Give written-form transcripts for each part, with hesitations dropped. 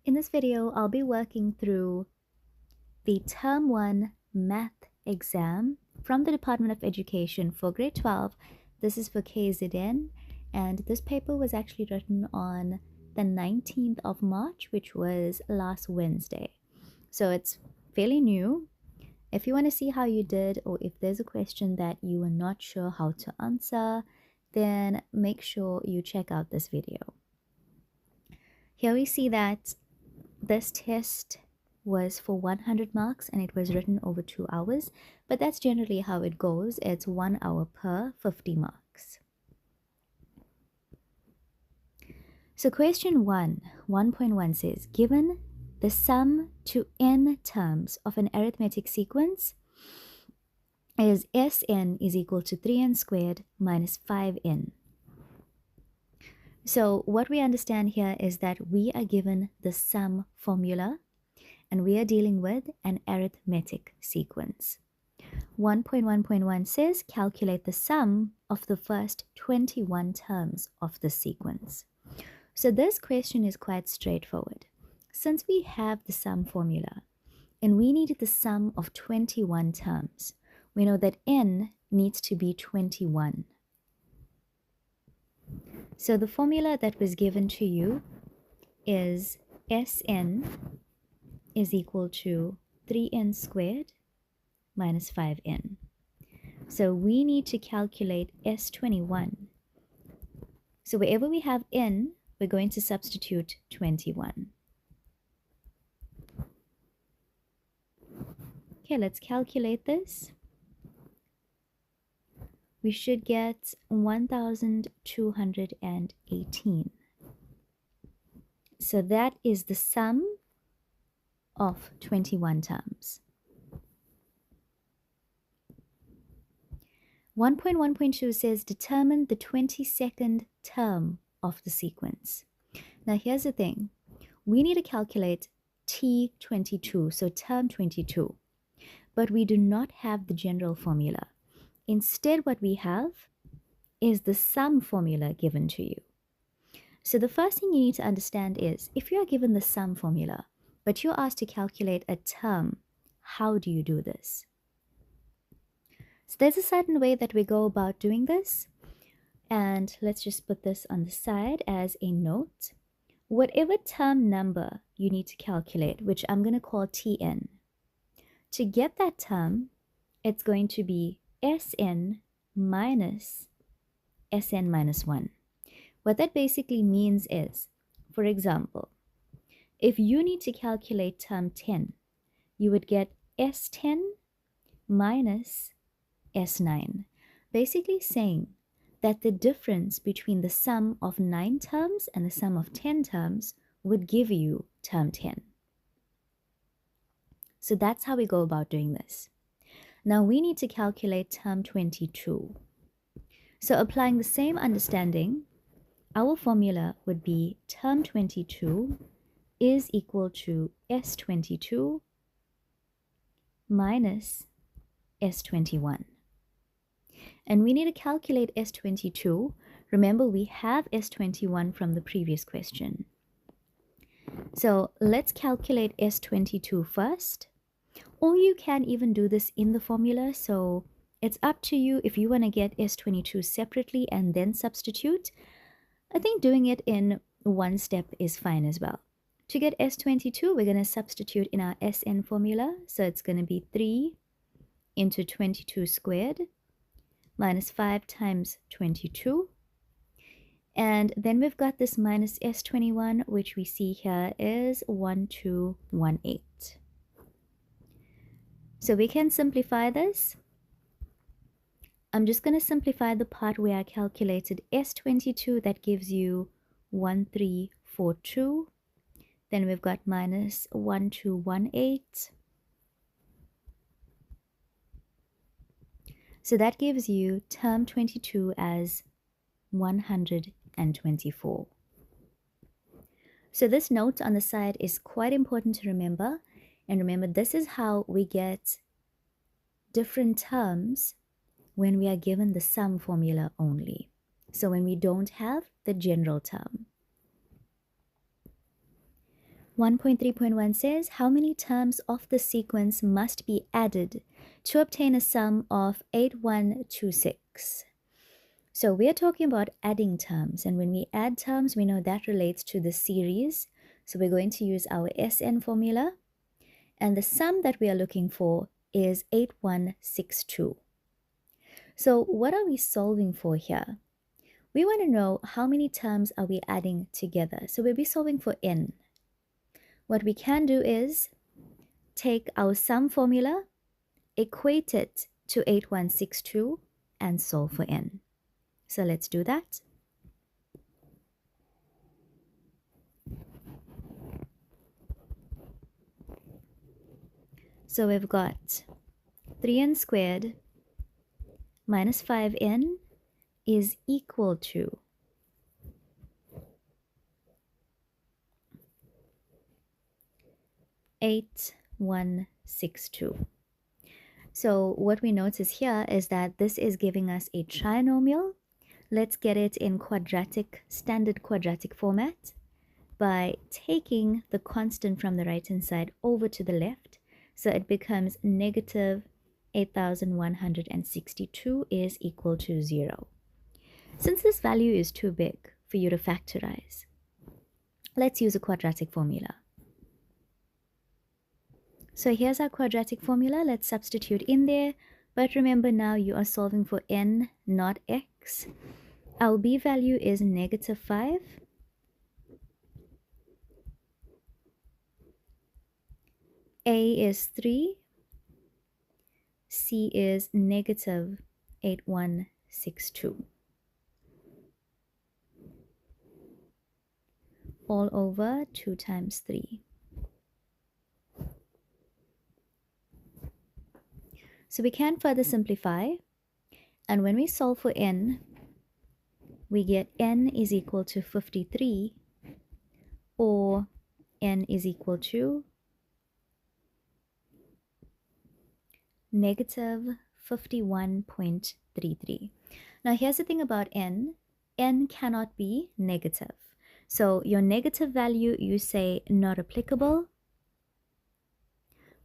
In this video, I'll be working through the Term 1 Math exam from the Department of Education for grade 12. This is for KZN, and this paper was actually written on the 19th of March, which was last Wednesday. So it's fairly new. If you want to see how you did, or if there's a question that you are not sure how to answer, then make sure you check out this video. Here we see that this test was for 100 marks and it was written over 2 hours, but that's generally how it goes. It's 1 hour per 50 marks. So question 1.1 says, given the sum to n terms of an arithmetic sequence is Sn is equal to 3n squared minus 5n. So what we understand here is that we are given the sum formula and we are dealing with an arithmetic sequence. 1.1.1 says calculate the sum of the first 21 terms of the sequence. So this question is quite straightforward. Since we have the sum formula and we needed the sum of 21 terms, we know that n needs to be 21. So the formula that was given to you is Sn is equal to 3n squared minus 5n. So we need to calculate S21. So wherever we have n, we're going to substitute 21. Okay, let's calculate this. We should get 1,218. So that is the sum of 21 terms. 1.1.2 says determine the 22nd term of the sequence. Now here's the thing. We need to calculate T22, so term 22, but we do not have the general formula. Instead, what we have is the sum formula given to you. So the first thing you need to understand is, if you are given the sum formula, but you're asked to calculate a term, how do you do this? So there's a certain way that we go about doing this. And let's just put this on the side as a note. Whatever term number you need to calculate, which I'm going to call Tn, to get that term, it's going to be Sn minus Sn minus 1. What that basically means is, for example, if you need to calculate term 10, you would get S10 minus S9, basically saying that the difference between the sum of 9 terms and the sum of 10 terms would give you term 10. So that's how we go about doing this. Now we need to calculate term 22. So applying the same understanding, our formula would be term 22 is equal to S22 minus S21. And we need to calculate S22. Remember, we have S21 from the previous question. So let's calculate S22 first. Or you can even do this in the formula, so it's up to you if you want to get S22 separately and then substitute. I think doing it in one step is fine as well. To get S22, we're going to substitute in our Sn formula, so it's going to be 3 into 22 squared minus 5 times 22. And then we've got this minus S21, which we see here is 1218. So we can simplify this. I'm just going to simplify the part where I calculated S22. That gives you 1342. Then we've got minus 1218. So that gives you term 22 as 124. So this note on the side is quite important to remember. And remember, this is how we get different terms when we are given the sum formula only. So when we don't have the general term. 1.3.1 says, how many terms of the sequence must be added to obtain a sum of 8126? So we are talking about adding terms, and when we add terms, we know that relates to the series. So we're going to use our SN formula, and the sum that we are looking for is 8162. So what are we solving for here? We want to know how many terms are we adding together. So we'll be solving for n. What we can do is take our sum formula, equate it to 8162, and solve for n. So let's do that. So we've got 3n squared minus 5n is equal to 8162. So what we notice here is that this is giving us a trinomial. Let's get it in standard quadratic format by taking the constant from the right-hand side over to the left. So it becomes negative 8162 is equal to 0. Since this value is too big for you to factorize, let's use a quadratic formula. So here's our quadratic formula. Let's substitute in there. But remember, now you are solving for n, not x. Our b value is negative 5. A is 3. C is negative 8162. All over 2 times 3. So we can further simplify, and when we solve for n, we get n is equal to 53, or n is equal to negative 51.33. Now here's the thing about n cannot be negative. So your negative value, you say not applicable,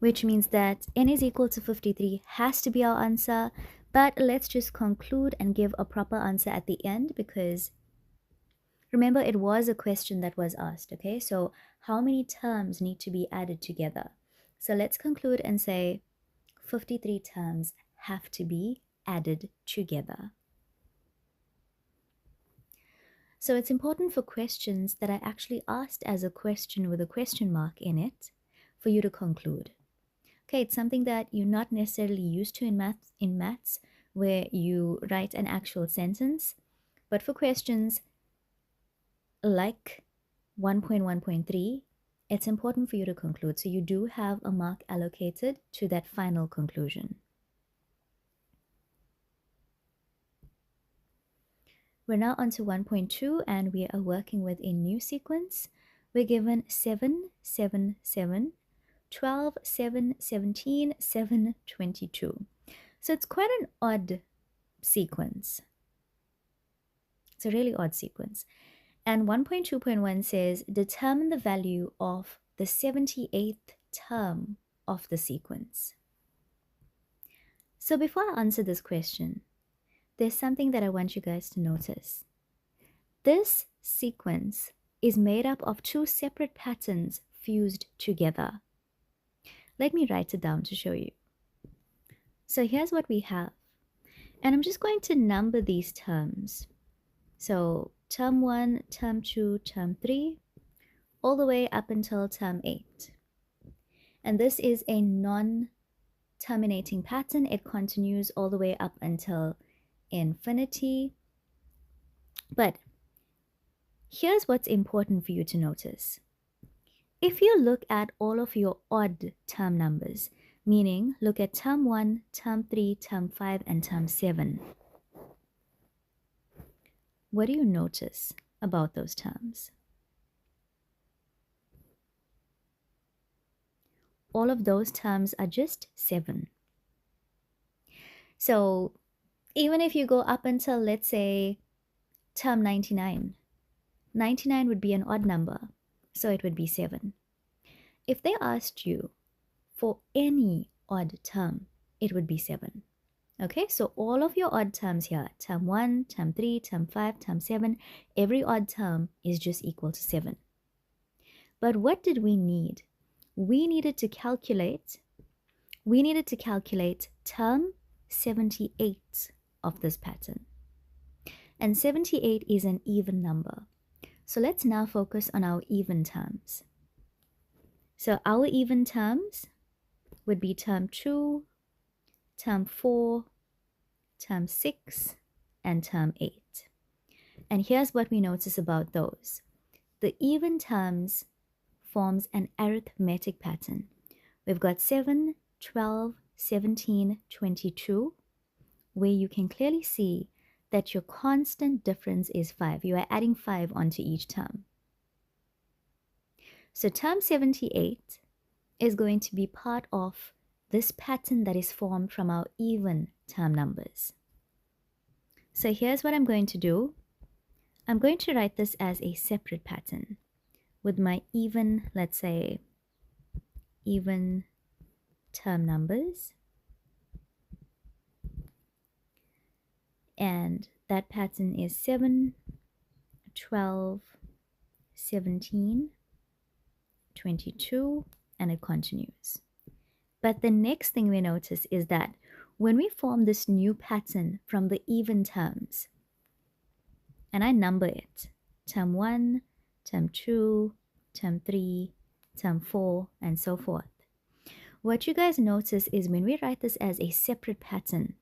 which means that n is equal to 53 has to be our answer. But let's just conclude and give a proper answer at the end, because remember, it was a question that was asked, okay? So how many terms need to be added together? So let's conclude and say 53 terms have to be added together. So it's important for questions that are actually asked as a question with a question mark in it for you to conclude. Okay, it's something that you're not necessarily used to in maths, where you write an actual sentence. But for questions like 1.1.3, it's important for you to conclude. So you do have a mark allocated to that final conclusion. We're now on to 1.2, and we are working with a new sequence. We're given 7, 7, 7, 12, 7, 17, 7, 22. So it's quite an odd sequence. It's a really odd sequence. And 1.2.1 says, determine the value of the 78th term of the sequence. So before I answer this question, there's something that I want you guys to notice. This sequence is made up of 2 separate patterns fused together. Let me write it down to show you. So here's what we have. And I'm just going to number these terms. So term 1, term 2, term 3, all the way up until term 8. And this is a non-terminating pattern. It continues all the way up until infinity. But here's what's important for you to notice. If you look at all of your odd term numbers, meaning look at term 1, term 3, term 5, and term 7, what do you notice about those terms? All of those terms are just 7. So even if you go up until, let's say, term 99, 99 would be an odd number, so it would be 7. if they asked you for any odd term, it would be 7. Okay, so all of your odd terms here, term 1, term 3, term 5, term 7, every odd term is just equal to 7. But what did we need? We needed to calculate term 78 of this pattern. And 78 is an even number. So let's now focus on our even terms. So our even terms would be term 2, term 4, term 6, and term 8. And here's what we notice about those. The even terms forms an arithmetic pattern. We've got 7, 12, 17, 22, where you can clearly see that your constant difference is 5. You are adding 5 onto each term. So term 78 is going to be part of this pattern that is formed from our even term numbers. So here's what I'm going to do. I'm going to write this as a separate pattern with my even, let's say, even term numbers. And that pattern is 7, 12, 17, 22, and it continues. But the next thing we notice is that when we form this new pattern from the even terms, and I number it, term 1, term 2, term 3, term 4, and so forth. What you guys notice is when we write this as a separate pattern,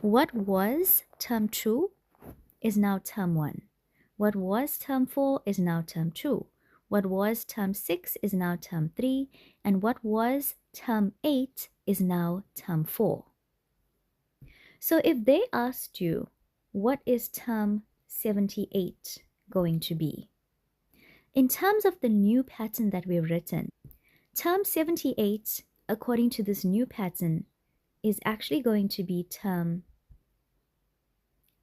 what was term 2 is now term 1. What was term 4 is now term 2. What was term 6 is now term 3. And what was term 8 is now term 4. So if they asked you, what is term 78 going to be? In terms of the new pattern that we've written, term 78, according to this new pattern, is actually going to be term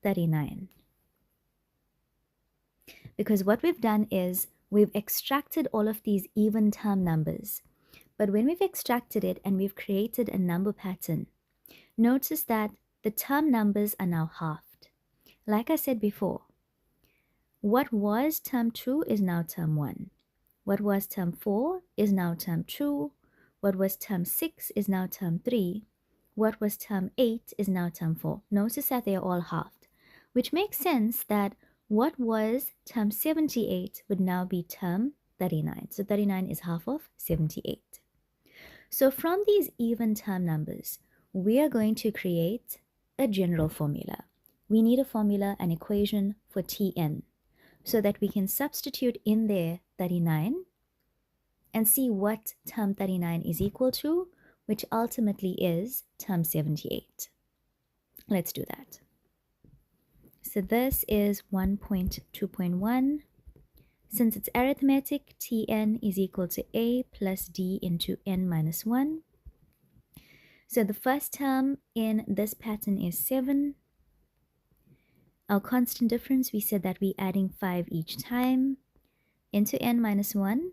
39. Because what we've done is we've extracted all of these even term numbers. But when we've extracted it and we've created a number pattern, notice that the term numbers are now halved. Like I said before, what was term 2 is now term 1. What was term 4 is now term 2. What was term 6 is now term 3. What was term 8 is now term 4. Notice that they are all halved, which makes sense that what was term 78 would now be term 39. So 39 is half of 78. So from these even term numbers, we are going to create a general formula. We need a formula, an equation for Tn, so that we can substitute in there 39 and see what term 39 is equal to, which ultimately is term 78. Let's do that. So this is 1.2.1. Since it's arithmetic, Tn is equal to a plus d into n minus 1. So the first term in this pattern is 7. Our constant difference, we said that we're adding 5 each time into n minus 1.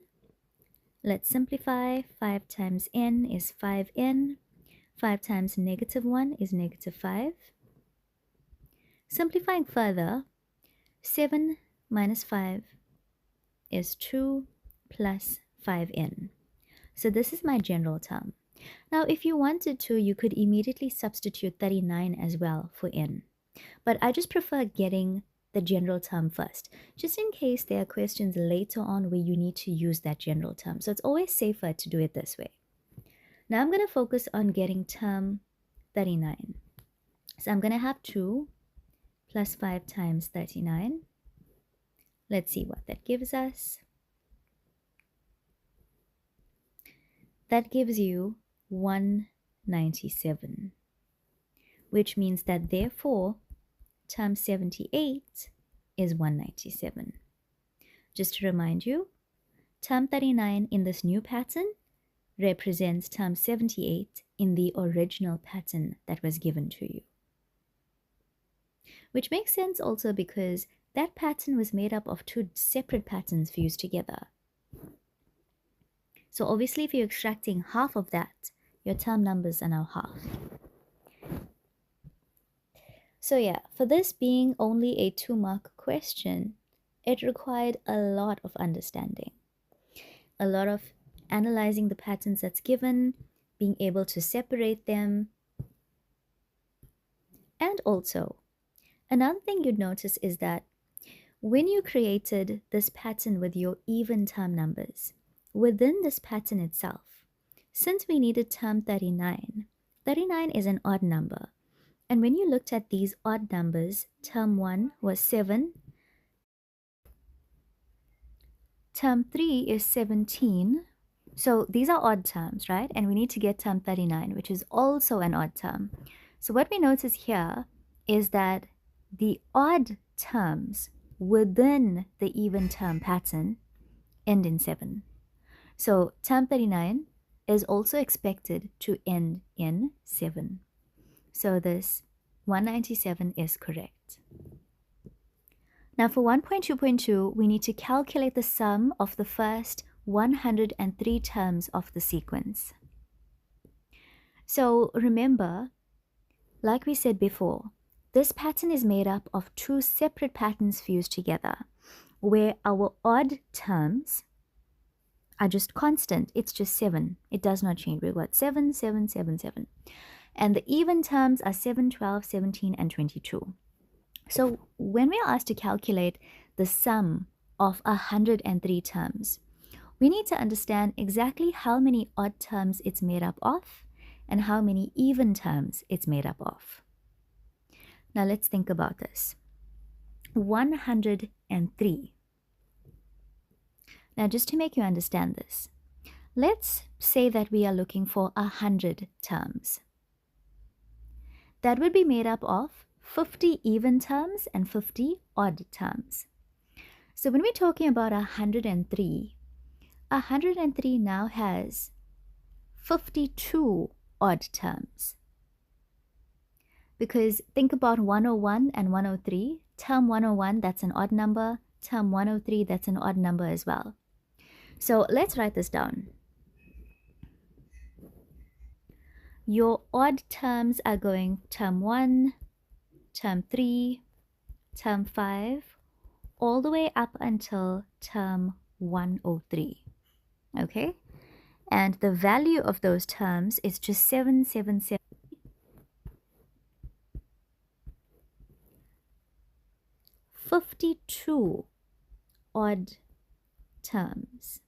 Let's simplify. 5 times n is 5n. 5 times negative 1 is negative 5. Simplifying further, 7 minus 5 is 2 plus 5n. So this is my general term. Now, if you wanted to, you could immediately substitute 39 as well for n. But I just prefer getting the general term first, just in case there are questions later on where you need to use that general term. So it's always safer to do it this way. Now I'm going to focus on getting term 39. So I'm going to have 2 plus 5 times 39. Let's see what that gives us. That gives you 197, which means that therefore term 78 is 197. Just to remind you, term 39 in this new pattern represents term 78 in the original pattern that was given to you. Which makes sense also because that pattern was made up of 2 separate patterns fused together. So obviously if you're extracting half of that, your term numbers are now half. So yeah, for this being only a 2-mark question, it required a lot of understanding, a lot of analyzing the patterns that's given, being able to separate them. And also, another thing you'd notice is that when you created this pattern with your even term numbers, within this pattern itself, since we needed term 39, 39 is an odd number. And when you looked at these odd numbers, term 1 was 7, term 3 is 17. So these are odd terms, right? And we need to get term 39, which is also an odd term. So what we notice here is that the odd terms within the even term pattern end in 7. So term 39 is also expected to end in 7. So this 197 is correct. Now for 1.2.2, we need to calculate the sum of the first 103 terms of the sequence. So remember, like we said before, this pattern is made up of 2 separate patterns fused together, where our odd terms are just constant. It's just 7. It does not change. We've got 7, 7, 7, 7. And the even terms are 7, 12, 17, and 22. So when we are asked to calculate the sum of 103 terms, we need to understand exactly how many odd terms it's made up of and how many even terms it's made up of. Now let's think about this. 103. Now just to make you understand this, let's say that we are looking for 100 terms. That would be made up of 50 even terms and 50 odd terms. So when we're talking about 103, 103 now has 52 odd terms. Because think about 101 and 103. Term 101, that's an odd number. Term 103, that's an odd number as well. So let's write this down. Your odd terms are going term 1, term 3, term 5, all the way up until term 103. Okay? And the value of those terms is just 777. 52 odd terms.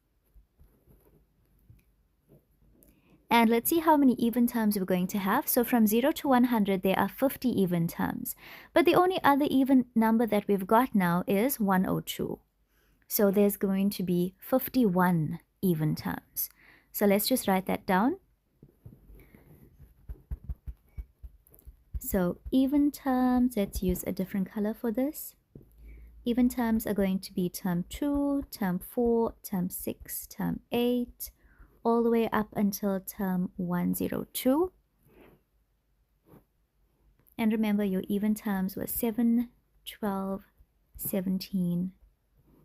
And let's see how many even terms we're going to have. So from 0 to 100, there are 50 even terms. But the only other even number that we've got now is 102. So there's going to be 51 even terms. So let's just write that down. So even terms, let's use a different color for this. Even terms are going to be term 2, term 4, term 6, term 8, all the way up until term 102. And remember, your even terms were 7, 12, 17,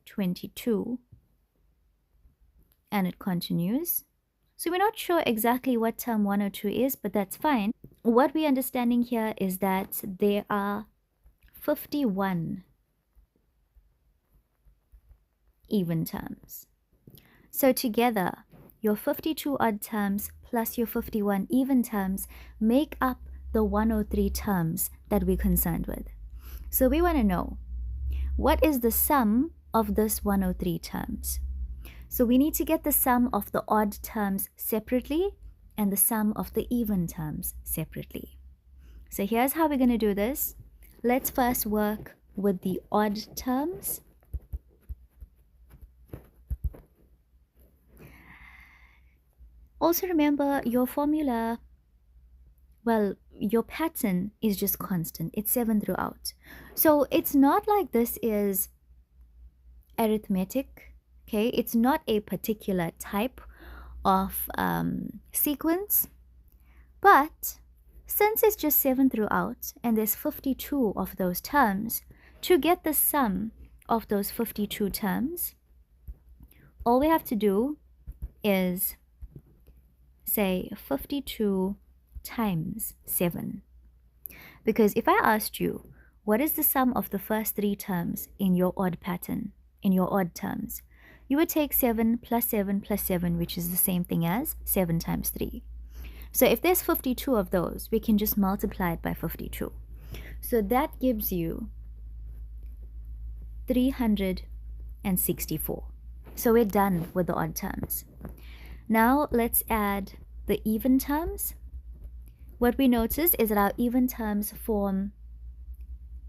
22. And it continues. So we're not sure exactly what term 102 is, but that's fine. What we're understanding here is that there are 51 even terms. So together, your 52 odd terms plus your 51 even terms make up the 103 terms that we're concerned with. So we want to know, what is the sum of this 103 terms? So we need to get the sum of the odd terms separately and the sum of the even terms separately. So here's how we're going to do this. Let's first work with the odd terms. Also remember, your formula, well, your pattern is just constant. It's 7 throughout. So it's not like this is arithmetic, okay? It's not a particular type of sequence. But since it's just 7 throughout and there's 52 of those terms, to get the sum of those 52 terms, all we have to do is, say, 52 times 7. Because if I asked you, what is the sum of the first 3 terms in your odd pattern, in your odd terms, you would take 7 plus 7 plus 7, which is the same thing as 7 times 3. So if there's 52 of those, we can just multiply it by 52. So that gives you 364. So we're done with the odd terms. Now let's add the even terms. What we notice is that our even terms form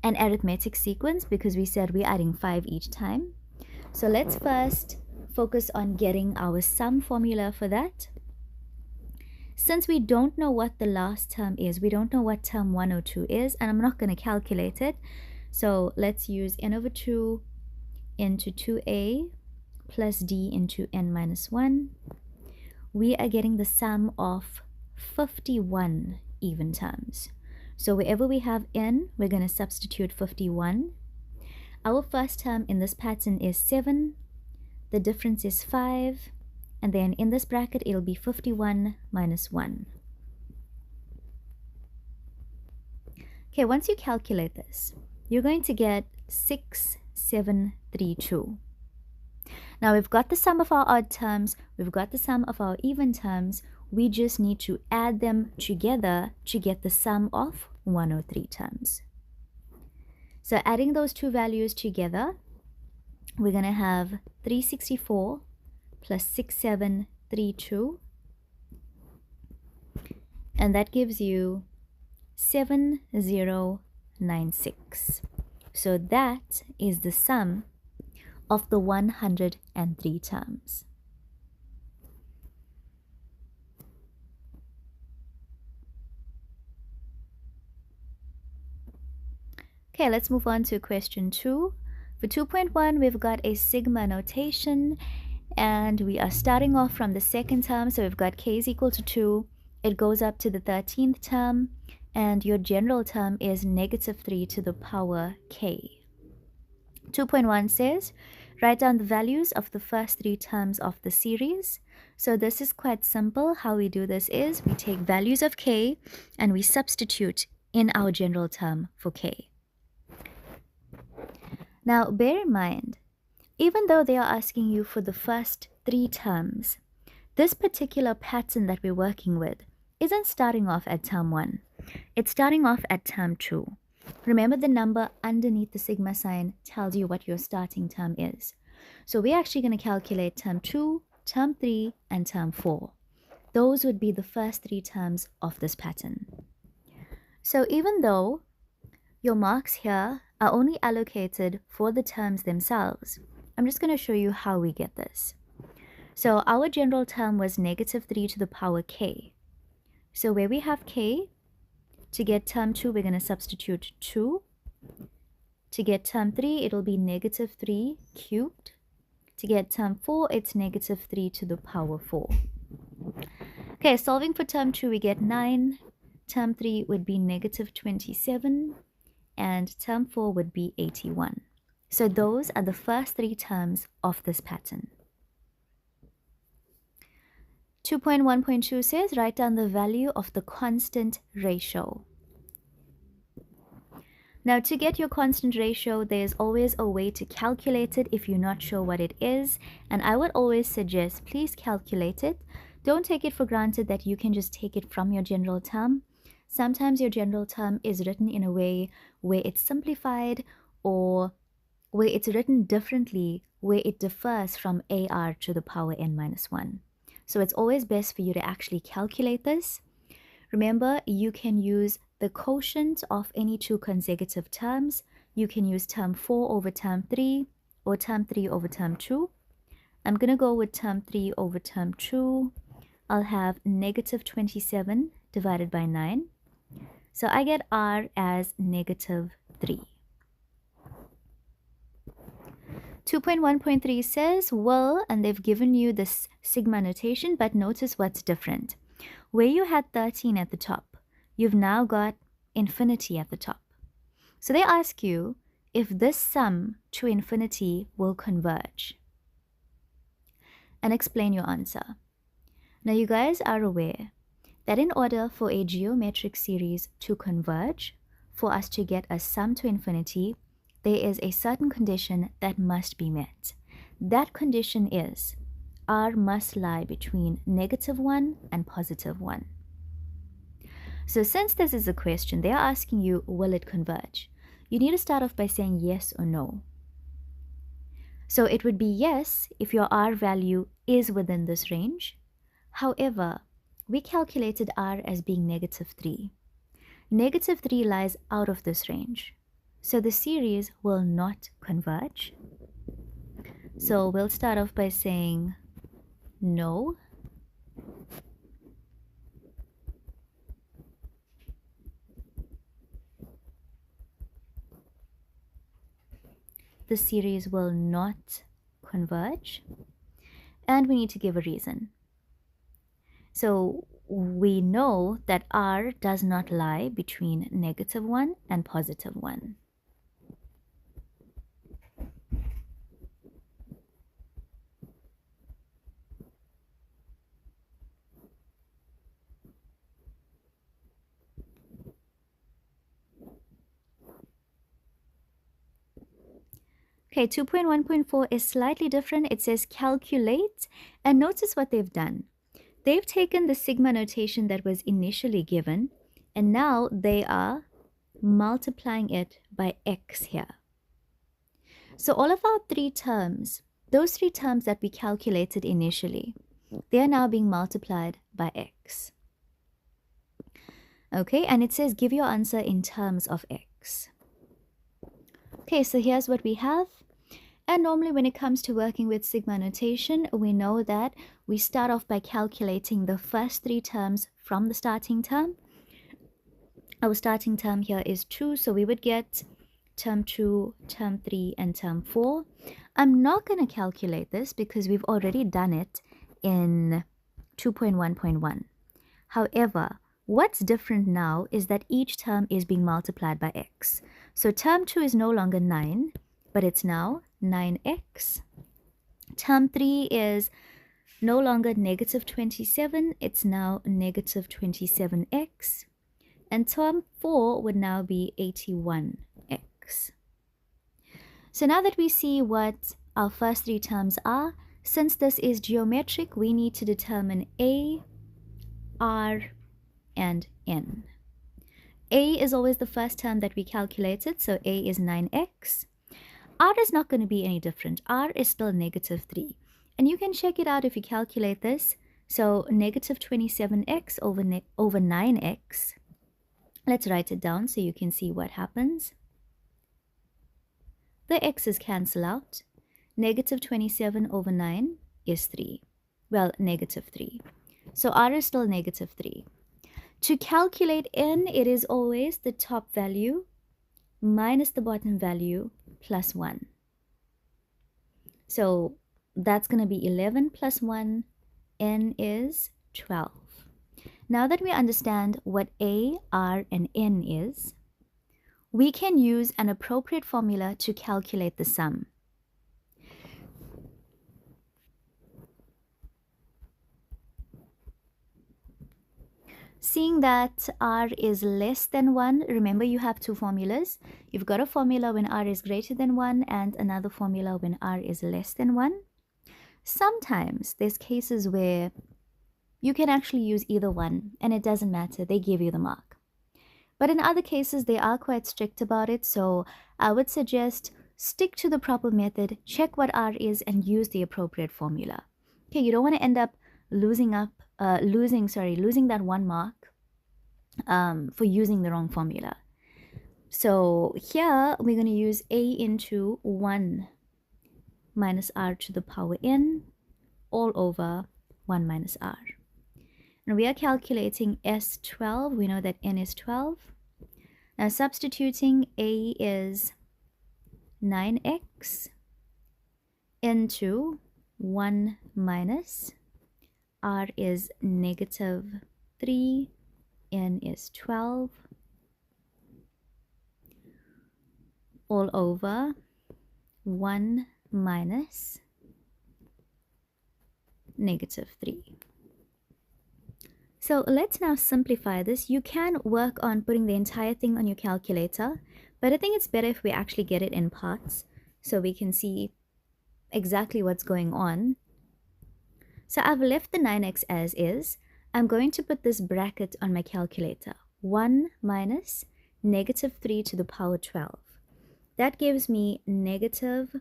an arithmetic sequence because we said we're adding 5 each time. So let's first focus on getting our sum formula for that. Since we don't know what the last term is, we don't know what term 102 is, and I'm not going to calculate it. So let's use n over 2 into 2a plus d into n minus 1. We are getting the sum of 51 even terms. So wherever we have n, we're going to substitute 51. Our first term in this pattern is 7. The difference is 5. And then in this bracket, it'll be 51 minus 1. Okay, once you calculate this, you're going to get 6732. Now we've got the sum of our odd terms, we've got the sum of our even terms, we just need to add them together to get the sum of 103 terms. So adding those two values together, we're going to have 364 plus 6732, and that gives you 7096. So that is the sum of the 103 terms. Okay, let's move on to question 2. For 2.1, we've got a sigma notation, and we are starting off from the second term, so we've got k is equal to 2. It goes up to the 13th term, and your general term is negative 3 to the power k. 2.1 says, write down the values of the first 3 terms of the series. So this is quite simple. How we do this is we take values of k and we substitute in our general term for k. Now bear in mind, even though they are asking you for the first 3 terms, this particular pattern that we're working with isn't starting off at term 1. It's starting off at term 2. Remember, the number underneath the sigma sign tells you what your starting term is. So we're actually going to calculate term 2, term 3, and term 4. Those would be the first 3 terms of this pattern. So even though your marks here are only allocated for the terms themselves, I'm just going to show you how we get this. So our general term was negative 3 to the power k. So where we have k, to get term 2, we're going to substitute 2. To get term 3, it'll be negative 3 cubed. To get term 4, it's negative 3 to the power 4. Okay, solving for term 2, we get 9. Term 3 would be negative 27. And term 4 would be 81. So those are the first 3 terms of this pattern. 2.1.2 says, write down the value of the constant ratio. Now, to get your constant ratio, there's always a way to calculate it if you're not sure what it is. And I would always suggest, please calculate it. Don't take it for granted that you can just take it from your general term. Sometimes your general term is written in a way where it's simplified, or where it's written differently, where it differs from AR to the power n minus 1. So it's always best for you to actually calculate this. Remember, you can use the quotient of any 2 consecutive terms. You can use term 4 over term 3 or term 3 over term 2. I'm going to go with term 3 over term 2. I'll have negative 27 divided by 9. So I get r as negative 3. 2.1.3 says, well, and they've given you this sigma notation, but notice what's different. Where you had 13 at the top, you've now got infinity at the top. So they ask you if this sum to infinity will converge. And explain your answer. Now you guys are aware that in order for a geometric series to converge, for us to get a sum to infinity, there is a certain condition that must be met. That condition is r must lie between -1 and +1. So since this is a question, they are asking you, will it converge? You need to start off by saying yes or no. So it would be yes if your r value is within this range. However, we calculated r as being -3. -3 lies out of this range. So the series will not converge. So we'll start off by saying no. The series will not converge. And we need to give a reason. So we know that r does not lie between -1 and +1. Okay, 2.1.4 is slightly different. It says calculate, and notice what they've done. They've taken the sigma notation that was initially given, and now they are multiplying it by x here. So all of our three terms, those three terms that we calculated initially, they are now being multiplied by x. Okay, and it says give your answer in terms of x. Okay, so here's what we have. And normally when it comes to working with sigma notation, we know that we start off by calculating the first three terms from the starting term. Our starting term here is 2, so we would get term 2, term 3, and term 4. I'm not going to calculate this because we've already done it in 2.1.1. However, what's different now is that each term is being multiplied by x. So term 2 is no longer 9, but it's now 9x. Term 3 is no longer -27, it's now -27x. And term 4 would now be 81x. So now that we see what our first three terms are, since this is geometric, we need to determine a, r, and n. A is always the first term that we calculated, so a is 9x. R is not going to be any different. R is still -3. And you can check it out if you calculate this. So -27x over 9x. Let's write it down so you can see what happens. The x's cancel out. -27 over 9 is 3. Well, -3. So r is still -3. To calculate n, it is always the top value minus the bottom value plus 1. So that's going to be 11 plus 1, n is 12. Now that we understand what a, r, and n is, we can use an appropriate formula to calculate the sum. Seeing that r is less than 1, remember you have two formulas. You've got a formula when r is greater than 1 and another formula when r is less than 1. Sometimes there's cases where you can actually use either one and it doesn't matter, they give you the mark. But in other cases, they are quite strict about it, so I would suggest stick to the proper method, check what r is, and use the appropriate formula. Okay, you don't want to end up losing that 1 mark for using the wrong formula. So here we're going to use a into 1 minus r to the power n all over 1 minus r. And we are calculating S12. We know that n is 12. Now substituting, a is 9x into 1 minus r is -3, n is 12, all over 1 minus -3. So let's now simplify this. You can work on putting the entire thing on your calculator, but I think it's better if we actually get it in parts so we can see exactly what's going on. So I've left the 9x as is. I'm going to put this bracket on my calculator. 1 minus negative 3 to the power 12. That gives me negative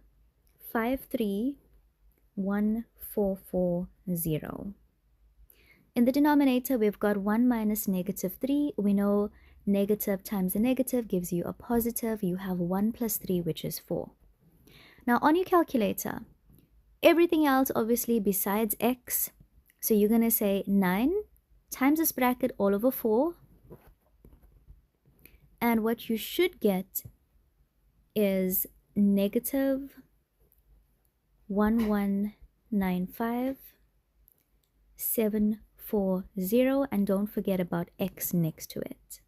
531,440. In the denominator, we've got 1 minus negative 3. We know negative times a negative gives you a positive. You have 1 plus 3, which is 4. Now on your calculator, everything else obviously besides x, so you're going to say 9 times this bracket all over 4. And what you should get is negative 1195,740, and don't forget about x next to it.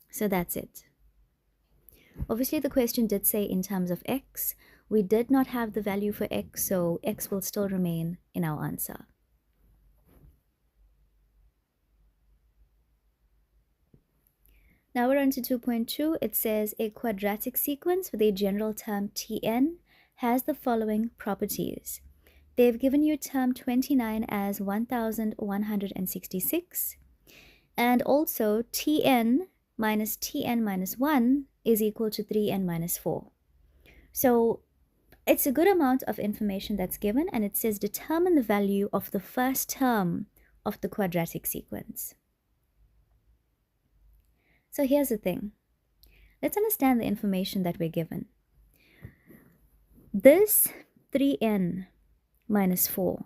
So that's it. Obviously the question did say in terms of x. We did not have the value for x, so x will still remain in our answer. Now we're on to 2.2. It says a quadratic sequence with a general term Tn has the following properties. They've given you term 29 as 1166, and also Tn minus Tn minus 1 is equal to 3n minus 4. So it's a good amount of information that's given, and it says determine the value of the first term of the quadratic sequence. So here's the thing. Let's understand the information that we're given. This 3n minus 4,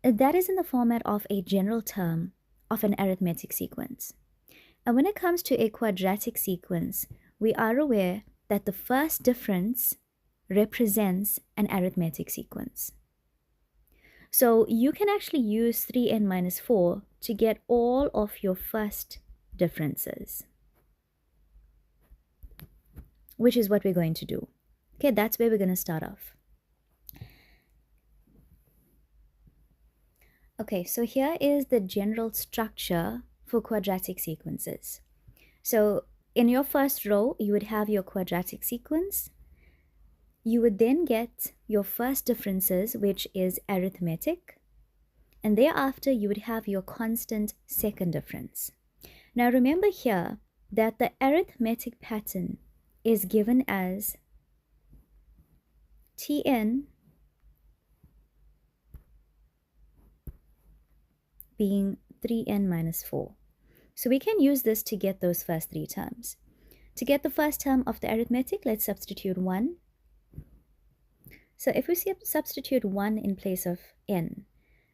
that is in the format of a general term of an arithmetic sequence. And when it comes to a quadratic sequence, we are aware that the first difference represents an arithmetic sequence. So you can actually use 3n minus 4 to get all of your first differences, which is what we're going to do. Okay, that's where we're going to start off. Okay, so here is the general structure for quadratic sequences. So in your first row, you would have your quadratic sequence. You would then get your first differences, which is arithmetic. And thereafter, you would have your constant second difference. Now remember here that the arithmetic pattern is given as Tn being 3n minus 4. So we can use this to get those first three terms. To get the first term of the arithmetic, let's substitute 1. So if we substitute 1 in place of n,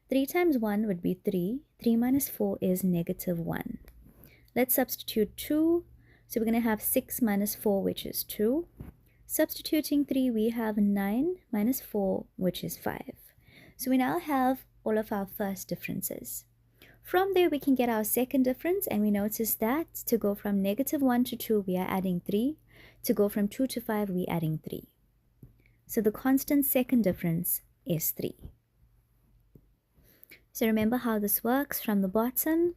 3 times 1 would be 3. 3 minus 4 is negative 1. Let's substitute 2. So we're going to have 6 minus 4, which is 2. Substituting 3, we have 9 minus 4, which is 5. So we now have all of our first differences. From there, we can get our second difference, and we notice that to go from negative 1 to 2, we are adding 3. To go from 2 to 5, we're adding 3. So the constant second difference is 3. So remember how this works. From the bottom,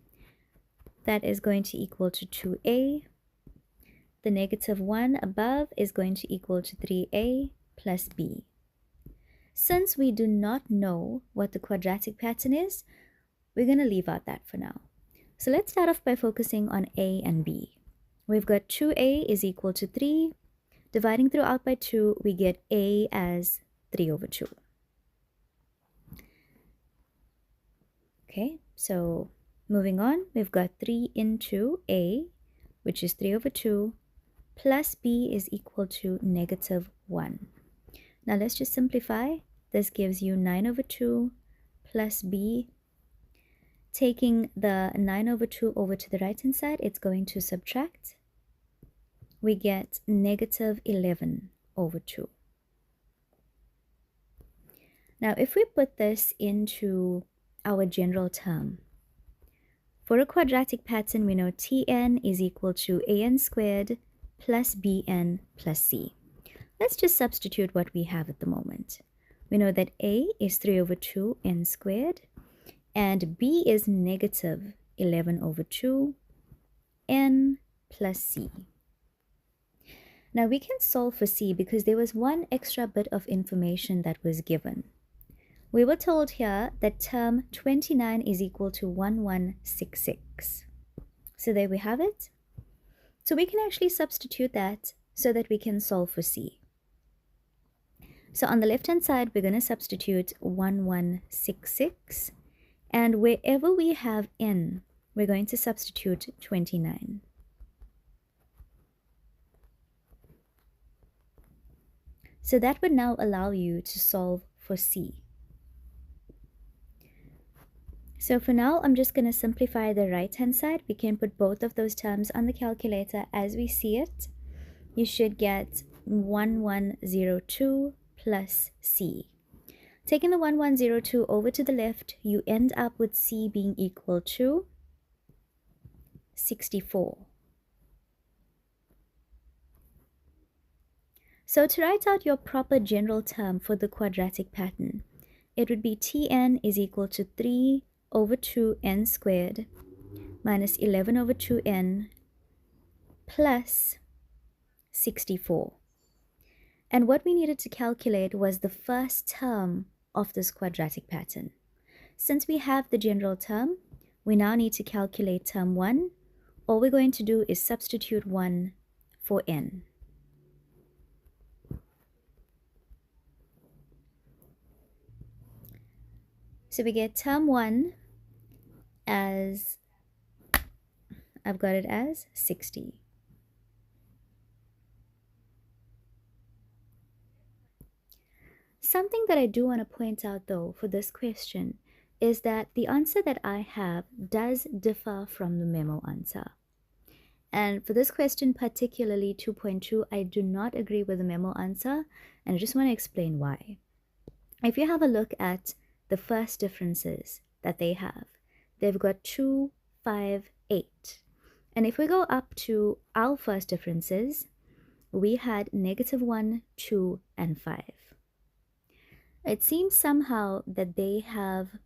that is going to equal to 2a. The negative 1 above is going to equal to 3a plus b. Since we do not know what the quadratic pattern is, we're going to leave out that for now. So let's start off by focusing on a and b. We've got 2a is equal to 3. Dividing through out by 2, we get a as 3 over 2. Okay, so moving on, we've got 3 into a, which is 3 over 2, plus b is equal to negative 1. Now let's just simplify. This gives you 9 over 2 plus b. Taking the 9 over 2 over to the right-hand side, it's going to subtract. We get negative 11 over 2. Now, if we put this into our general term, for a quadratic pattern, we know Tn is equal to an squared plus bn plus c. Let's just substitute what we have at the moment. We know that a is 3 over 2 n squared, and b is negative 11 over 2 n plus c. Now we can solve for c because there was one extra bit of information that was given. We were told here that term 29 is equal to 1166. So there we have it. So we can actually substitute that so that we can solve for c. So on the left-hand side, we're going to substitute 1166. And wherever we have n, we're going to substitute 29. So that would now allow you to solve for c. So for now, I'm just going to simplify the right-hand side. We can put both of those terms on the calculator as we see it. You should get 1102 plus c. Taking the 1102 over to the left, you end up with c being equal to 64. So to write out your proper general term for the quadratic pattern, it would be Tn is equal to 3 over 2n squared minus 11 over 2n plus 64. And what we needed to calculate was the first term of this quadratic pattern. Since we have the general term, we now need to calculate term 1. All we're going to do is substitute 1 for n. So we get term 1 as, I've got it as 60. Something that I do want to point out though for this question is that the answer that I have does differ from the memo answer. And for this question, particularly 2.2, I do not agree with the memo answer, and I just want to explain why. If you have a look at the first differences that they have, they've got 2, 5, 8. And if we go up to our first differences, we had -1, 2, and 5. It seems somehow that they have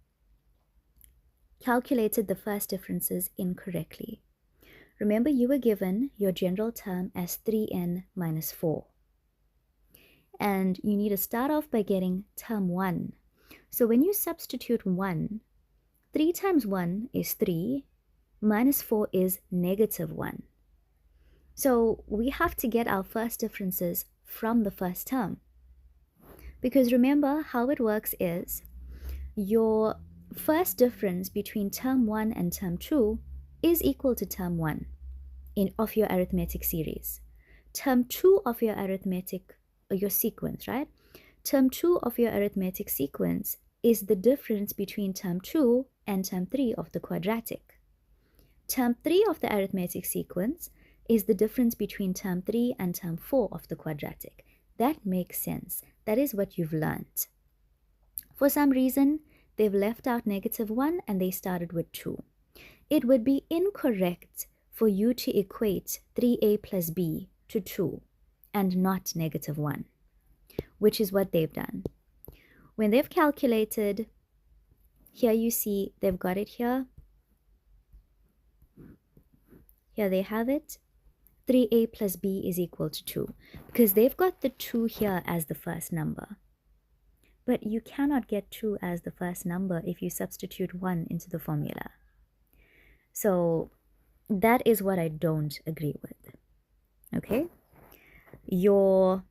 calculated the first differences incorrectly. Remember, you were given your general term as 3n minus 4. And you need to start off by getting term 1. So when you substitute 1, 3 times 1 is 3, minus 4 is -1. So we have to get our first differences from the first term. Because remember, how it works is your first difference between term 1 and term 2 is equal to term 1 of your arithmetic series. Term 2 of your arithmetic, or your sequence, right? Term 2 of your arithmetic sequence is the difference between term 2 and term 3 of the quadratic. Term 3 of the arithmetic sequence is the difference between term 3 and term 4 of the quadratic. That makes sense. That is what you've learned. For some reason, they've left out -1 and they started with 2. It would be incorrect for you to equate 3a plus b to 2 and not -1, which is what they've done. When they've calculated, here you see they've got it here. Here they have it. 3a plus b is equal to 2, because they've got the 2 here as the first number. But you cannot get 2 as the first number if you substitute 1 into the formula. So that is what I don't agree with. Okay? Your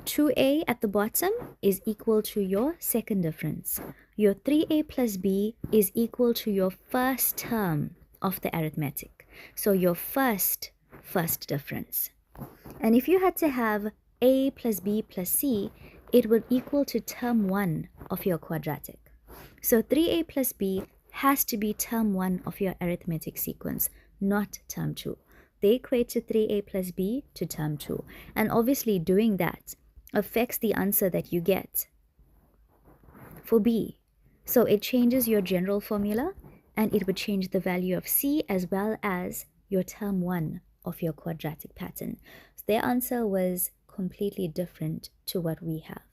2a at the bottom is equal to your second difference. Your 3a plus b is equal to your first term of the arithmetic. So your first difference. And if you had to have a plus b plus c, it would equal to term 1 of your quadratic. So 3a plus b has to be term 1 of your arithmetic sequence, not term 2. They equate to 3a plus b to term 2. And obviously doing that affects the answer that you get for b. So it changes your general formula, and it would change the value of c as well as your term 1 of your quadratic pattern. So their answer was completely different to what we have.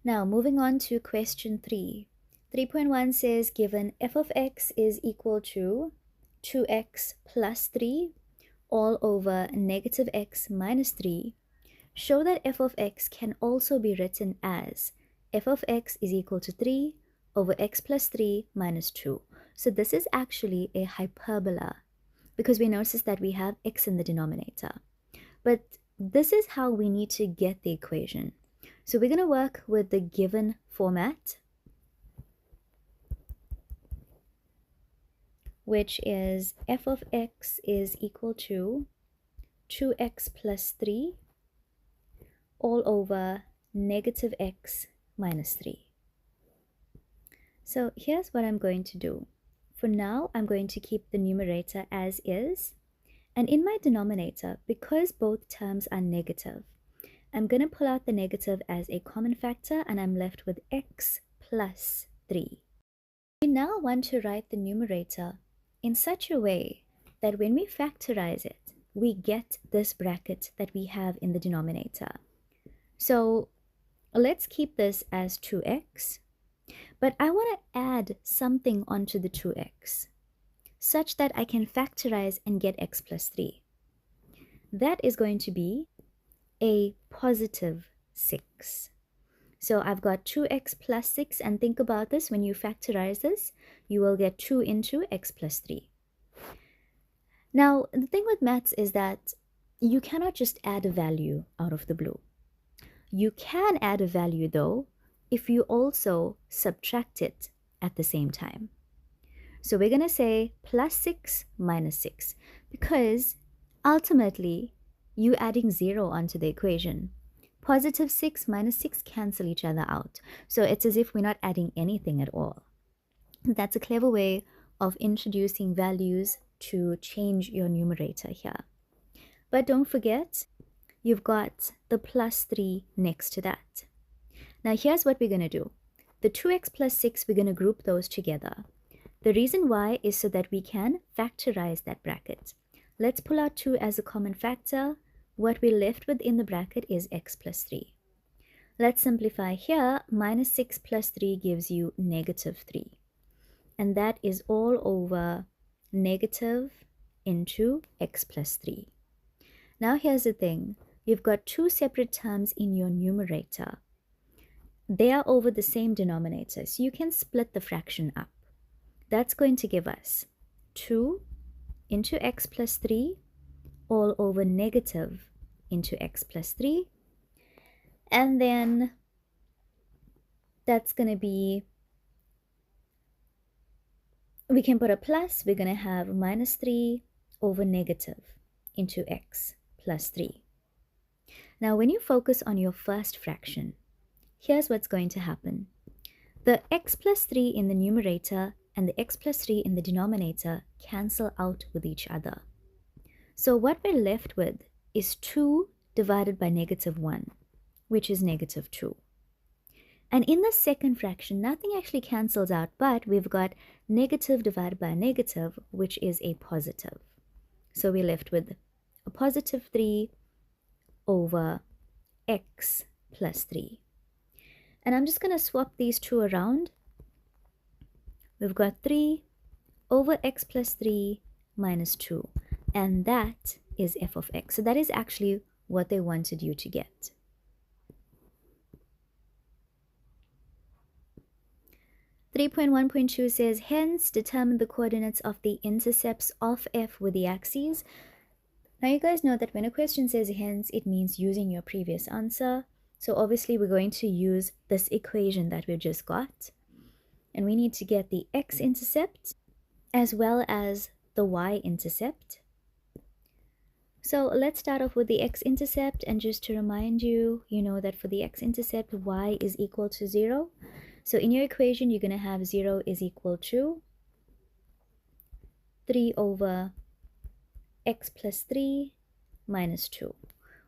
Now, moving on to question 3. 3.1 says, given f of x is equal to 2x plus 3 all over negative x minus 3, show that f of x can also be written as f of x is equal to 3 over x plus 3 minus 2. So this is actually a hyperbola because we notice that we have x in the denominator. But this is how we need to get the equation. So we're going to work with the given format, which is f of x is equal to 2x plus 3 all over negative x minus 3. So here's what I'm going to do. For now, I'm going to keep the numerator as is. And in my denominator, because both terms are negative, I'm going to pull out the negative as a common factor, and I'm left with x plus 3. We now want to write the numerator in such a way that when we factorize it, we get this bracket that we have in the denominator. So let's keep this as 2x, but I want to add something onto the 2x such that I can factorize and get x plus 3. That is going to be a positive 6. So I've got 2x plus 6, and think about this, when you factorize this, you will get 2 into x plus 3. Now, the thing with maths is that you cannot just add a value out of the blue. You can add a value though if you also subtract it at the same time. So we're going to say plus 6 minus 6 because ultimately you adding 0 onto the equation. Positive 6 minus 6 cancel each other out. So it's as if we're not adding anything at all. That's a clever way of introducing values to change your numerator here. But don't forget, you've got the plus 3 next to that. Now here's what we're going to do. The 2x plus 6, we're going to group those together. The reason why is so that we can factorize that bracket. Let's pull out 2 as a common factor. What we're left with in the bracket is x plus 3. Let's simplify here. Minus 6 plus 3 gives you negative 3. And that is all over negative into x plus 3. Now here's the thing. You've got 2 separate terms in your numerator. They are over the same denominator, so you can split the fraction up. That's going to give us 2 into x plus 3 all over negative into x plus 3. And then that's going to be, we can put a plus, we're going to have minus 3 over negative into x plus 3. Now when you focus on your first fraction, here's what's going to happen. The x plus 3 in the numerator and the x plus 3 in the denominator cancel out with each other. So what we're left with is 2 divided by negative 1, which is negative 2. And in the second fraction, nothing actually cancels out, but we've got negative divided by negative, which is a positive. So we're left with a positive 3 over x plus 3. And I'm just going to swap these two around. We've got 3 over x plus 3 minus 2. And that is f of x. So that is actually what they wanted you to get. (3.1.2) says, hence determine the coordinates of the intercepts of f with the axes. Now you guys know that when a question says hence, it means using your previous answer. So obviously we're going to use this equation that we've just got. And we need to get the x-intercept as well as the y-intercept. So let's start off with the x-intercept, and just to remind you, you know that for the x-intercept, y is equal to 0. So in your equation, you're going to have 0 is equal to 3 over x plus 3 minus 2.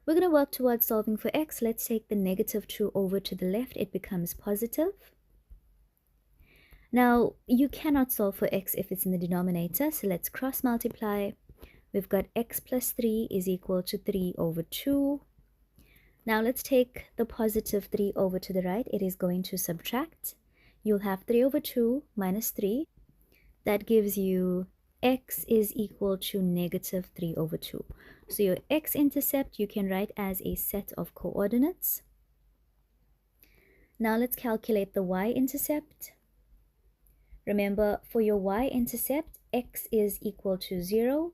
We're going to work towards solving for x. Let's take the negative 2 over to the left. It becomes positive. Now, you cannot solve for x if it's in the denominator, so let's cross multiply. we've got x plus 3 is equal to 3 over 2. Now let's take the positive 3 over to the right. It is going to subtract. You'll have 3 over 2 minus 3. That gives you x is equal to negative 3 over 2. So your x-intercept you can write as a set of coordinates. Now let's calculate the y-intercept. Remember, for your y-intercept, x is equal to 0.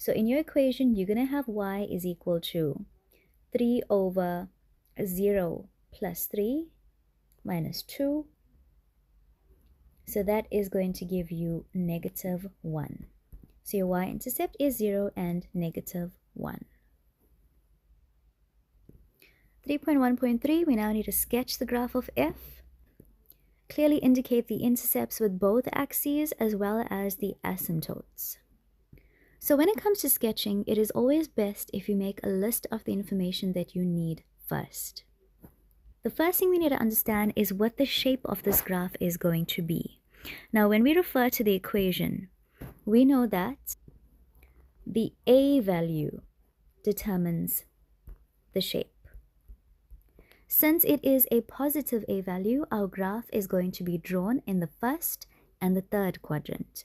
So in your equation, you're going to have y is equal to 3 over 0 plus 3 minus 2. So that is going to give you negative 1. So your y-intercept is 0 and negative 1. 3.1.3, we now need to sketch the graph of f. Clearly indicate the intercepts with both axes as well as the asymptotes. So when it comes to sketching, it is always best if you make a list of the information that you need first. The first thing we need to understand is what the shape of this graph is going to be. Now, when we refer to the equation, we know that the a value determines the shape. Since it is a positive a value, our graph is going to be drawn in the first and the third quadrant.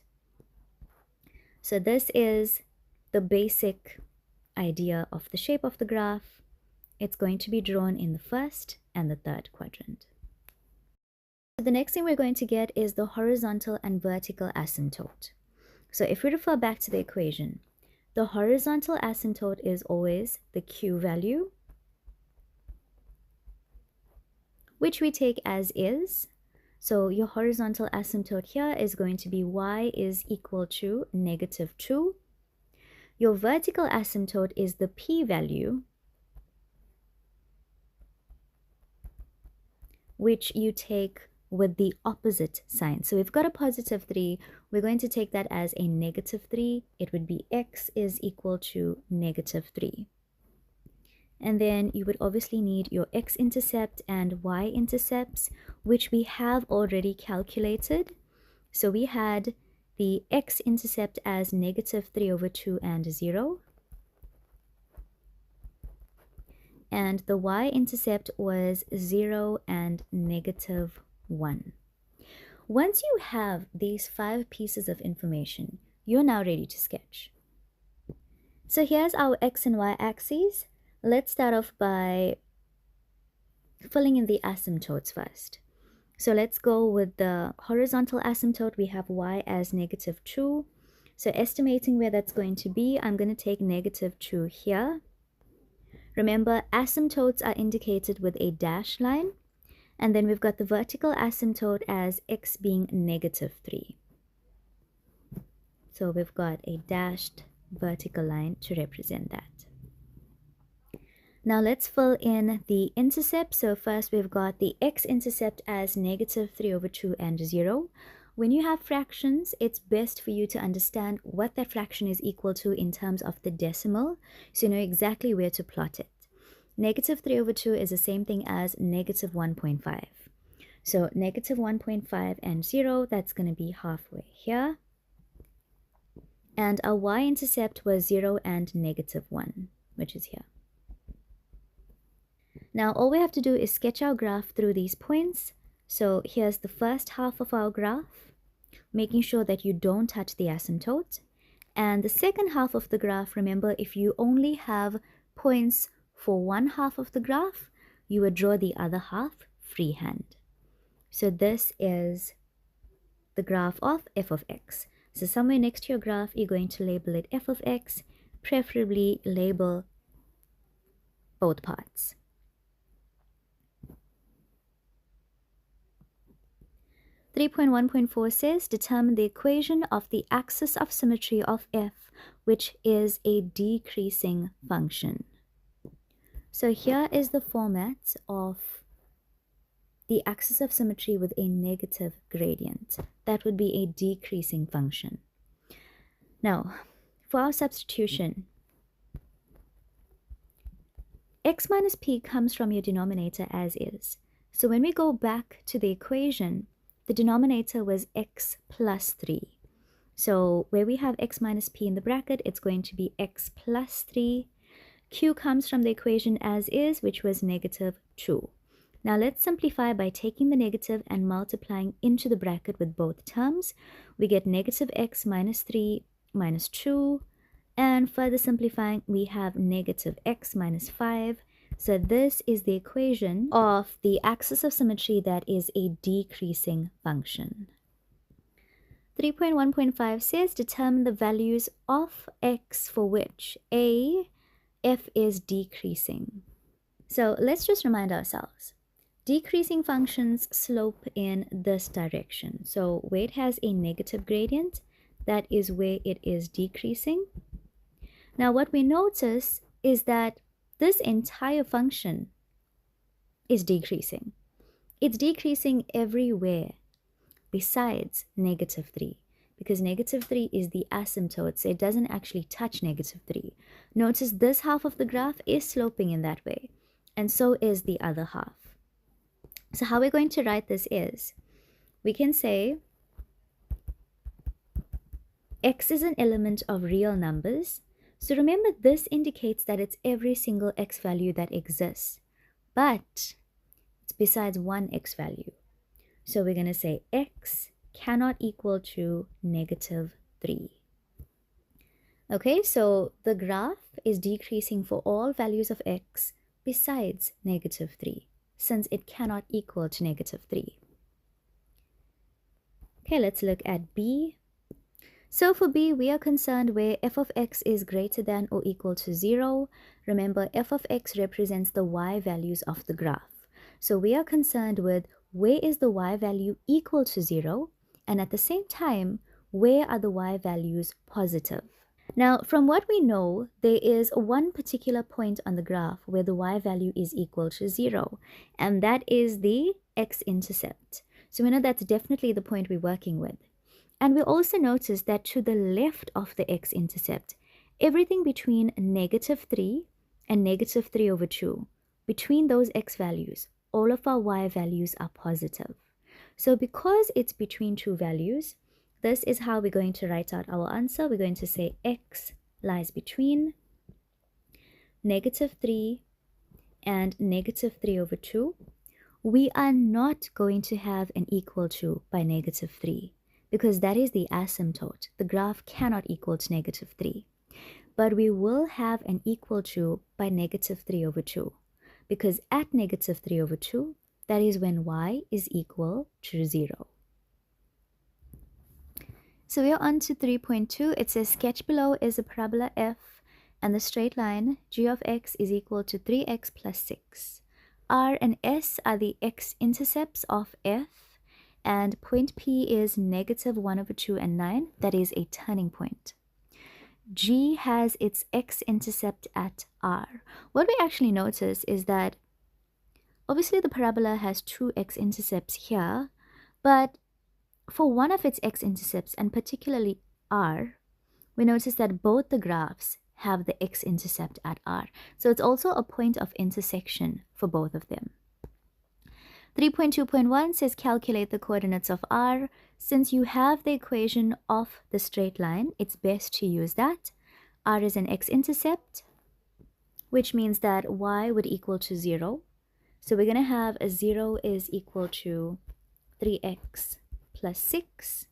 So this is the basic idea of the shape of the graph. It's going to be drawn in the first and the third quadrant. So the next thing we're going to get is the horizontal and vertical asymptote. So if we refer back to the equation, the horizontal asymptote is always the q value, which we take as is. So your horizontal asymptote here is going to be y is equal to negative 2. Your vertical asymptote is the p value, which you take with the opposite sign. So we've got a positive 3. We're going to take that as a negative 3. It would be x is equal to negative 3. And then you would obviously need your x-intercept and y-intercepts, which we have already calculated. So we had the x-intercept as negative 3 over 2 and 0. And the y-intercept was 0 and negative 1. Once you have these 5 pieces of information, you're now ready to sketch. So here's our x and y axes. Let's start off by filling in the asymptotes first. So let's go with the horizontal asymptote. We have y as negative 2. So estimating where that's going to be, I'm going to take negative 2 here. Remember, asymptotes are indicated with a dashed line. And then we've got the vertical asymptote as x being negative 3. So we've got a dashed vertical line to represent that. Now let's fill in the intercept. So first we've got the x-intercept as negative 3 over 2 and 0. When you have fractions, it's best for you to understand what that fraction is equal to in terms of the decimal, so you know exactly where to plot it. Negative 3 over 2 is the same thing as negative 1.5. So negative 1.5 and 0, that's going to be halfway here. And our y-intercept was 0 and negative 1, which is here. Now all we have to do is sketch our graph through these points. So here's the first half of our graph, making sure that you don't touch the asymptote. And the second half of the graph, remember, if you only have points for one half of the graph, you would draw the other half freehand. So this is the graph of f of x. So somewhere next to your graph, you're going to label it f of x, preferably label both parts. (3.1.4) says, determine the equation of the axis of symmetry of f, which is a decreasing function. So here is the format of the axis of symmetry with a negative gradient. That would be a decreasing function. Now, for our substitution, x minus p comes from your denominator as is. So when we go back to the equation, the denominator was x plus 3. So where we have x minus p in the bracket, it's going to be x plus 3. Q comes from the equation as is, which was negative 2. Now let's simplify by taking the negative and multiplying into the bracket with both terms. We get negative x minus 3 minus 2. And further simplifying, we have negative x minus 5. So this is the equation of the axis of symmetry that is a decreasing function. 3.1.5 says determine the values of x for which f is decreasing. So let's just remind ourselves. Decreasing functions slope in this direction. So where it has a negative gradient, that is where it is decreasing. Now what we notice is that this entire function is decreasing. It's decreasing everywhere besides negative 3, because negative 3 is the asymptote, so it doesn't actually touch negative 3. Notice this half of the graph is sloping in that way, and so is the other half. So how we're going to write this is, we can say x is an element of real numbers. So remember, this indicates that it's every single x value that exists, but it's besides one x value. So we're going to say x cannot equal to negative 3. Okay, so the graph is decreasing for all values of x besides negative 3, since it cannot equal to negative 3. Okay, let's look at B. So for B, we are concerned where f of x is greater than or equal to 0. Remember, f of x represents the y values of the graph. So we are concerned with where is the y value equal to 0, and at the same time, where are the y values positive? Now, from what we know, there is one particular point on the graph where the y value is equal to 0, and that is the x-intercept. So we know that's definitely the point we're working with. And we also notice that to the left of the x-intercept, everything between negative 3 and negative 3 over 2, between those x values, all of our y values are positive. So because it's between two values, this is how we're going to write out our answer. We're going to say x lies between negative 3 and negative 3 over 2. We are not going to have an equal to by negative 3, because that is the asymptote. The graph cannot equal to negative 3. But we will have an equal to by negative 3 over 2, because at negative 3 over 2, that is when y is equal to 0. So we are on to 3.2. It says sketch below is a parabola f, and the straight line g of x is equal to 3x plus 6. R and S are the x-intercepts of f, and point P is negative 1 over 2 and 9. That is a turning point. G has its x-intercept at R. What we actually notice is that obviously the parabola has two x-intercepts here, but for one of its x-intercepts, and particularly R, we notice that both the graphs have the x-intercept at R. So it's also a point of intersection for both of them. 3.2.1 says calculate the coordinates of R. Since you have the equation of the straight line, it's best to use that. R is an x-intercept, which means that y would equal to 0. So we're going to have a 0 is equal to 3x plus 6.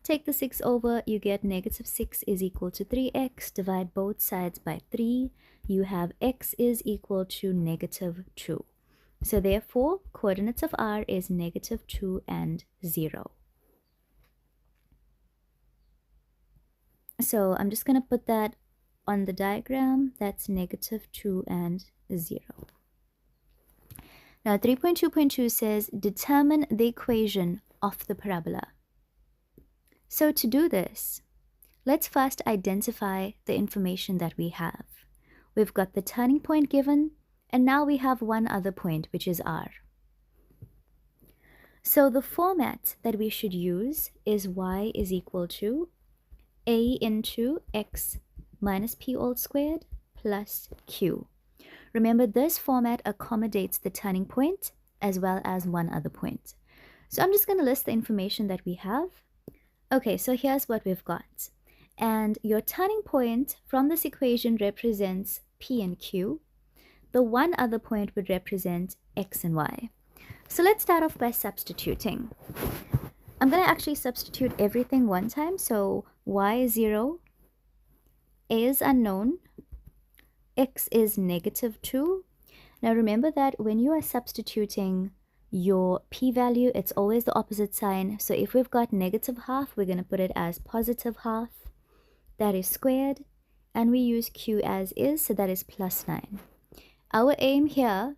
Take the 6 over, you get negative 6 is equal to 3x. Divide both sides by 3. You have x is equal to negative 2. So therefore, coordinates of R is negative 2 and 0. So I'm just going to put that on the diagram. That's negative 2 and 0. Now 3.2.2 says determine the equation of the parabola. So to do this, let's first identify the information that we have. We've got the turning point given, and now we have one other point, which is R. So the format that we should use is y is equal to a into x minus p all squared plus q. Remember, this format accommodates the turning point as well as one other point. So I'm just going to list the information that we have. Okay, so here's what we've got. And your turning point from this equation represents P and Q. The one other point would represent X and Y. So let's start off by substituting. I'm going to actually substitute everything one time. So Y is 0, A is unknown, X is -2. Now remember that when you are substituting your p-value, it's always the opposite sign. So if we've got -1/2, we're going to put it as +1/2. That is squared. And we use q as is, so that is +9. Our aim here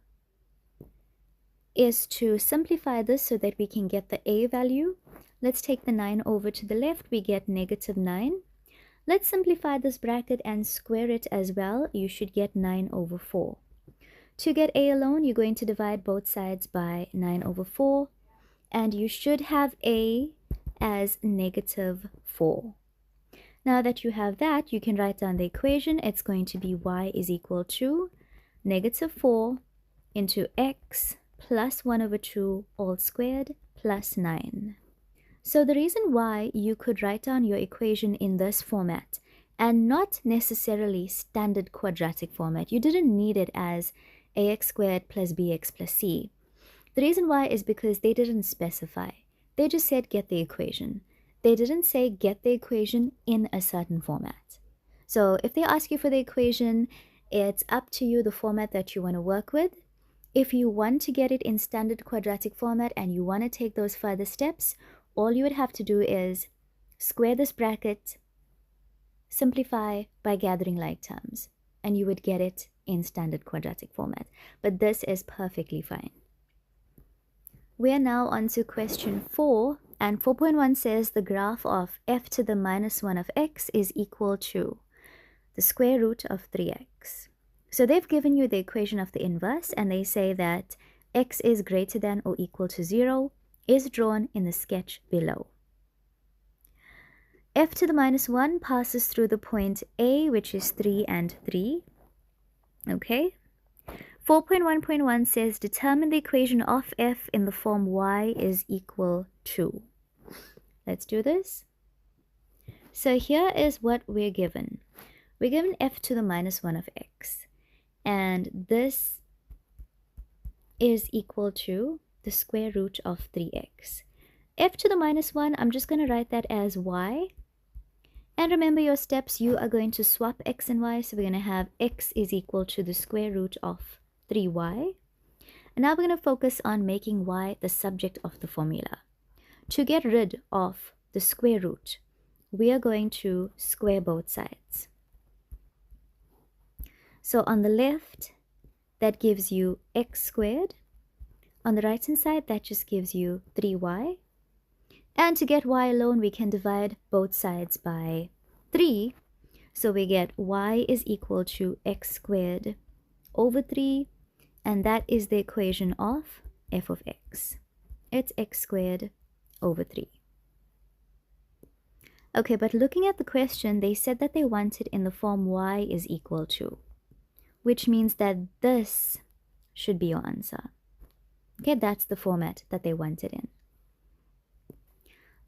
is to simplify this so that we can get the a value. Let's take the 9 over to the left. We get -9. Let's simplify this bracket and square it as well. You should get 9/4. To get a alone, you're going to divide both sides by 9/4, and you should have a as -4. Now that you have that, you can write down the equation. It's going to be y is equal to -4 into x plus 1/2 all squared plus 9. So the reason why you could write down your equation in this format and not necessarily standard quadratic format, you didn't need it as ax squared plus bx plus c. The reason why is because they didn't specify. They just said get the equation. They didn't say get the equation in a certain format. So if they ask you for the equation, it's up to you the format that you want to work with. If you want to get it in standard quadratic format and you want to take those further steps, all you would have to do is square this bracket, simplify by gathering like terms, and you would get it in standard quadratic format. But this is perfectly fine. We are now on to question 4, and 4.1 says the graph of f to the -1 of x is equal to the square root of 3x. So they've given you the equation of the inverse, and they say that x is greater than or equal to 0 is drawn in the sketch below. F to the -1 passes through the point A, which is 3 and 3. Okay. 4.1.1 says determine the equation of f in the form y is equal to. Let's do this. So here is what we're given. We're given f to the -1 of x. And this is equal to the square root of 3x. F to the -1, I'm just going to write that as y. And remember your steps, you are going to swap x and y. So we're going to have x is equal to the square root of 3y. And now we're going to focus on making y the subject of the formula. To get rid of the square root, we are going to square both sides. So on the left, that gives you x squared. On the right-hand side, that just gives you 3y. And to get y alone, we can divide both sides by 3. So we get y is equal to x squared over 3. And that is the equation of f of x. It's x squared over 3. Okay, but looking at the question, they said that they wanted in the form y is equal to, which means that this should be your answer. Okay, that's the format that they wanted in.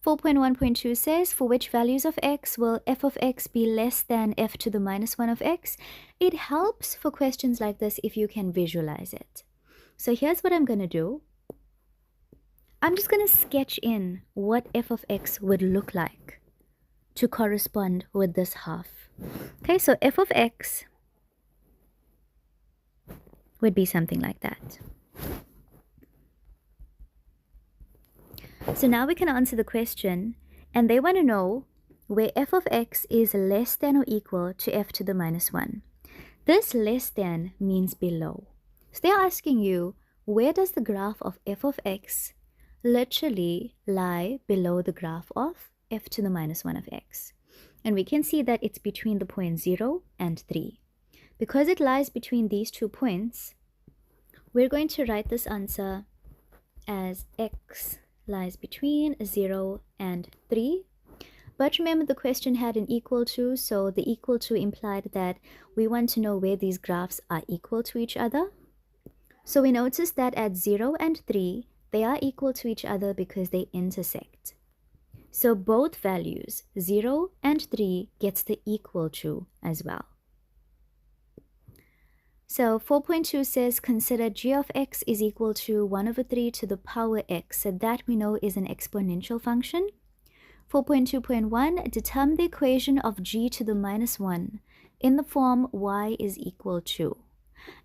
4.1.2 says, for which values of x will f of x be less than f to the -1 of x? It helps for questions like this if you can visualize it. So here's what I'm going to do. I'm just going to sketch in what f of x would look like to correspond with this half. Okay, so f of x would be something like that. So now we can answer the question, and they want to know where f of x is less than or equal to f to the -1. This less than means below. So they're asking you, where does the graph of f of x literally lie below the graph of f to the -1 of x? And we can see that it's between the points 0 and 3. Because it lies between these 2 points, we're going to write this answer as x lies between 0 and 3. But remember, the question had an equal to, so the equal to implied that we want to know where these graphs are equal to each other. So we notice that at 0 and 3, they are equal to each other because they intersect. So both values, 0 and 3, gets the equal to as well. So 4.2 says consider g of x is equal to 1 over 3 to the power x. So that we know is an exponential function. 4.2.1, determine the equation of g to the minus 1 in the form y is equal to.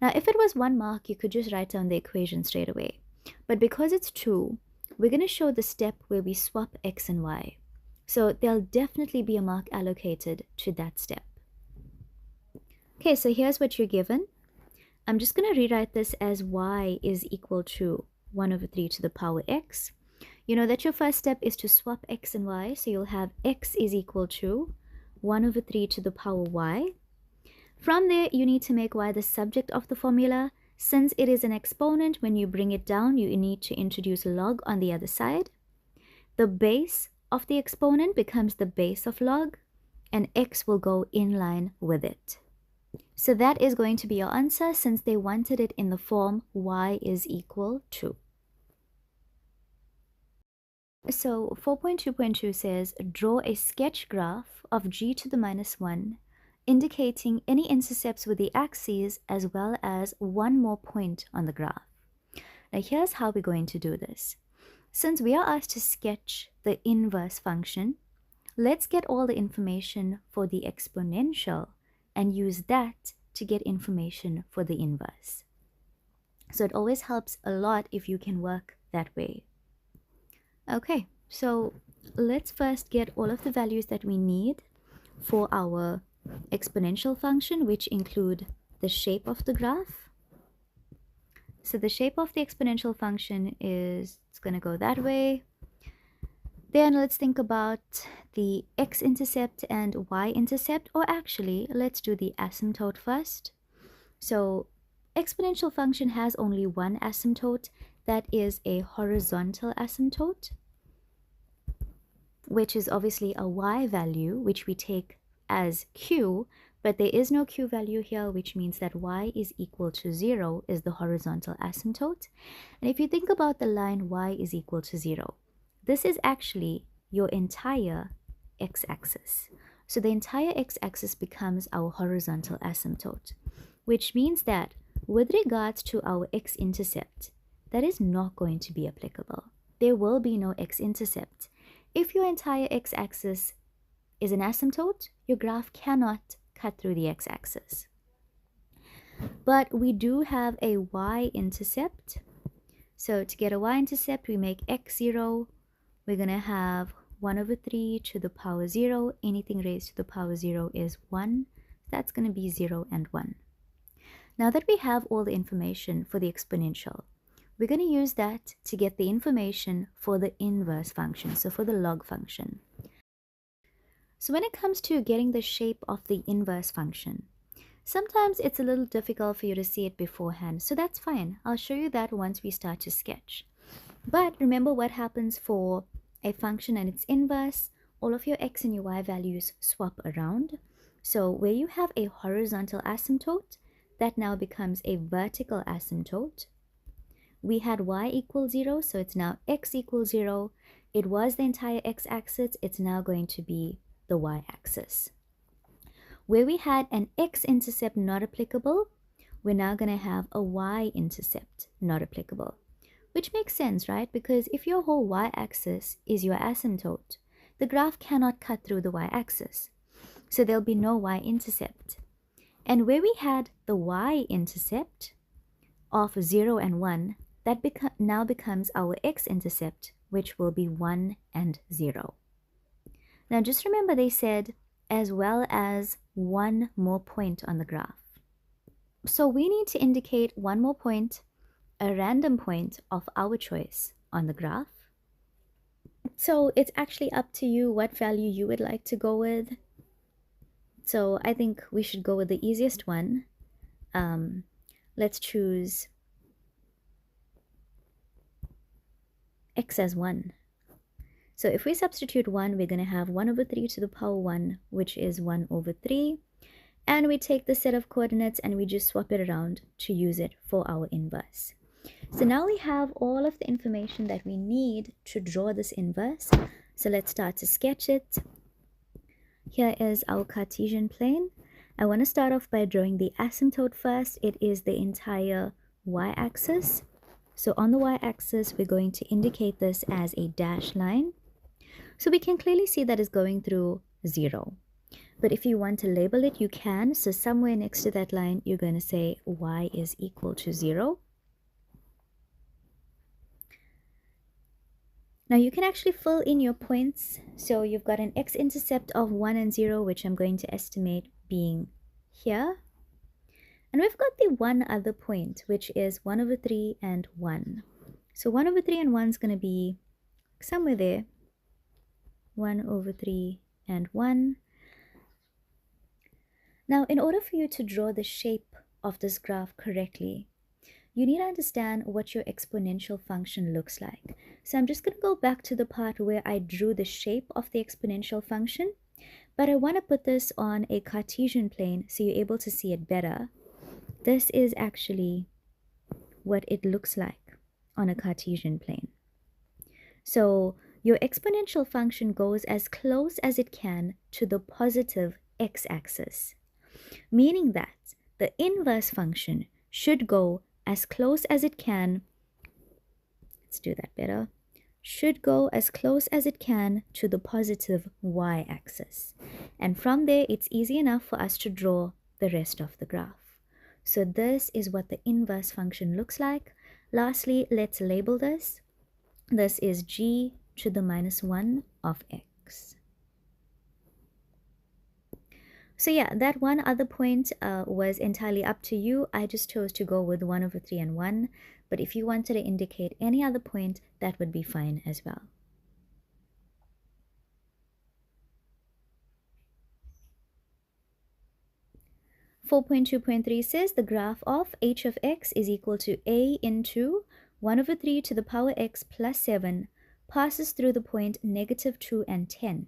Now if it was 1 mark, you could just write down the equation straight away. But because it's 2, we're going to show the step where we swap x and y. So there'll definitely be a mark allocated to that step. Okay, so here's what you're given. I'm just going to rewrite this as y is equal to 1 over 3 to the power x. You know that your first step is to swap x and y, so you'll have x is equal to 1 over 3 to the power y. From there, you need to make y the subject of the formula. Since it is an exponent, when you bring it down, you need to introduce log on the other side. The base of the exponent becomes the base of log, and x will go in line with it. So that is going to be your answer, since they wanted it in the form y is equal to. So 4.2.2 says, draw a sketch graph of g to the minus 1, indicating any intercepts with the axes as well as one more point on the graph. Now here's how we're going to do this. Since we are asked to sketch the inverse function, let's get all the information for the exponential and use that to get information for the inverse. So it always helps a lot if you can work that way. Okay, so let's first get all of the values that we need for our exponential function, which include the shape of the graph. So the shape of the exponential function is, it's going to go that way. Then let's think about the x-intercept and y-intercept, or actually, let's do the asymptote first. So exponential function has only one asymptote, that is a horizontal asymptote, which is obviously a y value, which we take as q, but there is no q value here, which means that y is equal to 0 is the horizontal asymptote. And if you think about the line y is equal to 0, this is actually your entire x-axis. So the entire x-axis becomes our horizontal asymptote, which means that with regards to our x-intercept, that is not going to be applicable. There will be no x-intercept. If your entire x-axis is an asymptote, your graph cannot cut through the x-axis. But we do have a y-intercept. So to get a y-intercept, we make x 0. We're going to have 1 over 3 to the power 0. Anything raised to the power 0 is 1. That's going to be 0 and 1. Now that we have all the information for the exponential, we're going to use that to get the information for the inverse function, so for the log function. So when it comes to getting the shape of the inverse function, sometimes it's a little difficult for you to see it beforehand, so that's fine. I'll show you that once we start to sketch. But remember what happens for a function and its inverse. All of your x and your y values swap around. So where you have a horizontal asymptote, that now becomes a vertical asymptote. We had y equals 0, so it's now x equals 0. It was the entire x-axis, it's now going to be the y-axis. Where we had an x-intercept not applicable, we're now going to have a y-intercept not applicable. Which makes sense, right? Because if your whole y-axis is your asymptote, the graph cannot cut through the y-axis. So there'll be no y-intercept. And where we had the y-intercept of 0 and 1, that now becomes our x-intercept, which will be 1 and 0. Now just remember they said as well as one more point on the graph. So we need to indicate one more point, a random point of our choice on the graph. So it's actually up to you what value you would like to go with. So I think we should go with the easiest one. Let's choose x as 1. So if we substitute 1, we're going to have 1 over 3 to the power 1, which is 1 over 3. And we take the set of coordinates and we just swap it around to use it for our inverse. So now we have all of the information that we need to draw this inverse. So let's start to sketch it. Here is our Cartesian plane. I want to start off by drawing the asymptote first. It is the entire y-axis. So on the y-axis, we're going to indicate this as a dashed line. So we can clearly see that it's going through 0. But if you want to label it, you can. So somewhere next to that line, you're going to say y is equal to 0. Now you can actually fill in your points. So you've got an x-intercept of 1 and 0, which I'm going to estimate being here. And we've got the one other point, which is 1 over 3 and 1. So 1 over 3 and 1 is going to be somewhere there. 1 over 3 and 1. Now, in order for you to draw the shape of this graph correctly, you need to understand what your exponential function looks like. So I'm just going to go back to the part where I drew the shape of the exponential function, but I want to put this on a Cartesian plane so you're able to see it better. This is actually what it looks like on a Cartesian plane. So your exponential function goes as close as it can to the positive x-axis, meaning that the inverse function should go as close as it can, let's do that better, should go as close as it can to the positive y-axis. And from there, it's easy enough for us to draw the rest of the graph. So this is what the inverse function looks like. Lastly, let's label this. This is g to the minus 1 of x. So yeah, that one other point was entirely up to you. I just chose to go with 1 over 3 and 1. But if you wanted to indicate any other point, that would be fine as well. (4.2.3) says the graph of h of x is equal to a into 1 over 3 to the power x plus 7 passes through the point -2 and 10.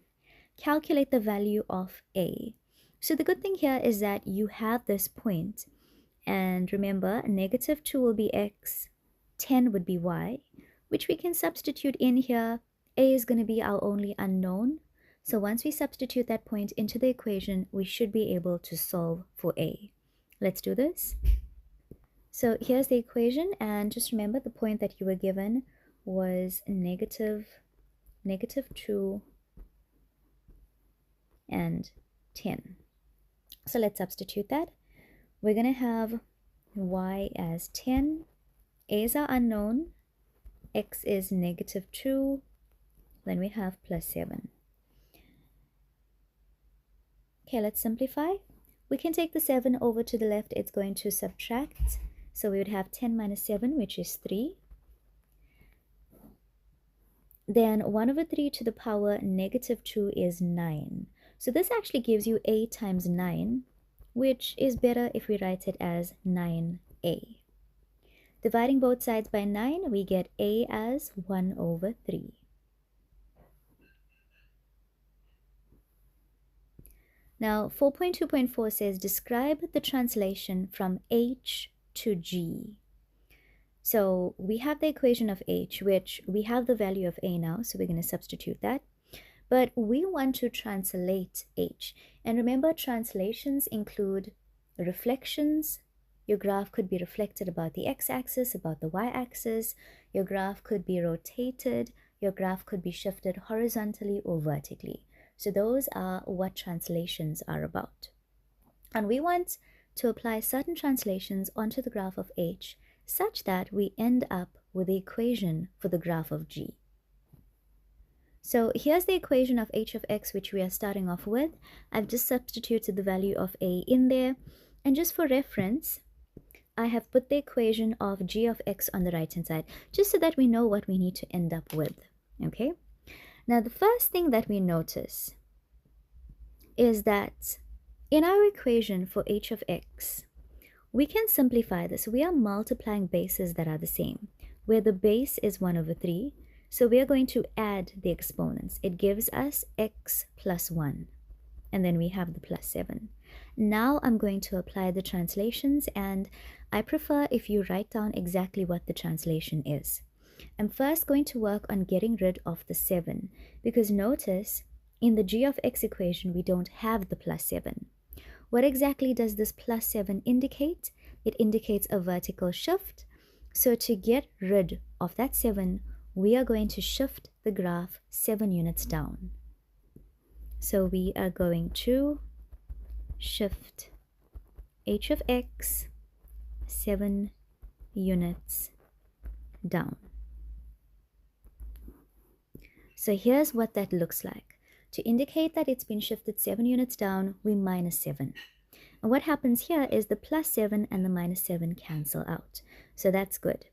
Calculate the value of a. So the good thing here is that you have this point, and remember, -2 will be x, 10 would be y, which we can substitute in here. A is going to be our only unknown. So once we substitute that point into the equation, we should be able to solve for a. Let's do this. So here's the equation, and just remember the point that you were given was -2 and 10. So let's substitute that. We're going to have y as 10, a is our unknown, x is -2, then we have plus 7. Okay, let's simplify. We can take the 7 over to the left, it's going to subtract. So we would have 10 minus 7, which is 3. Then 1 over 3 to the power -2 is 9. So this actually gives you a times 9, which is better if we write it as 9a. Dividing both sides by 9, we get a as 1 over 3. Now, 4.2.4 says describe the translation from h to g. So we have the equation of h, which we have the value of a now, so we're going to substitute that. But we want to translate h. And remember, translations include reflections. Your graph could be reflected about the x-axis, about the y-axis. Your graph could be rotated. Your graph could be shifted horizontally or vertically. So those are what translations are about. And we want to apply certain translations onto the graph of h such that we end up with the equation for the graph of g. So here's the equation of h of x, which we are starting off with. I've just substituted the value of a in there. And just for reference, I have put the equation of g of x on the right-hand side, just so that we know what we need to end up with. Okay? Now, the first thing that we notice is that in our equation for h of x, we can simplify this. We are multiplying bases that are the same, where the base is 1 over 3. So we are going to add the exponents. It gives us x plus 1. And then we have the plus 7. Now I'm going to apply the translations, and I prefer if you write down exactly what the translation is. I'm first going to work on getting rid of the 7, because notice in the g of x equation we don't have the plus 7. What exactly does this plus 7 indicate? It indicates a vertical shift. So to get rid of that 7, we are going to shift the graph 7 units down. So we are going to shift h of x 7 units down. So here's what that looks like. To indicate that it's been shifted 7 units down, we minus 7. And what happens here is the plus 7 and the minus 7 cancel out. So that's good.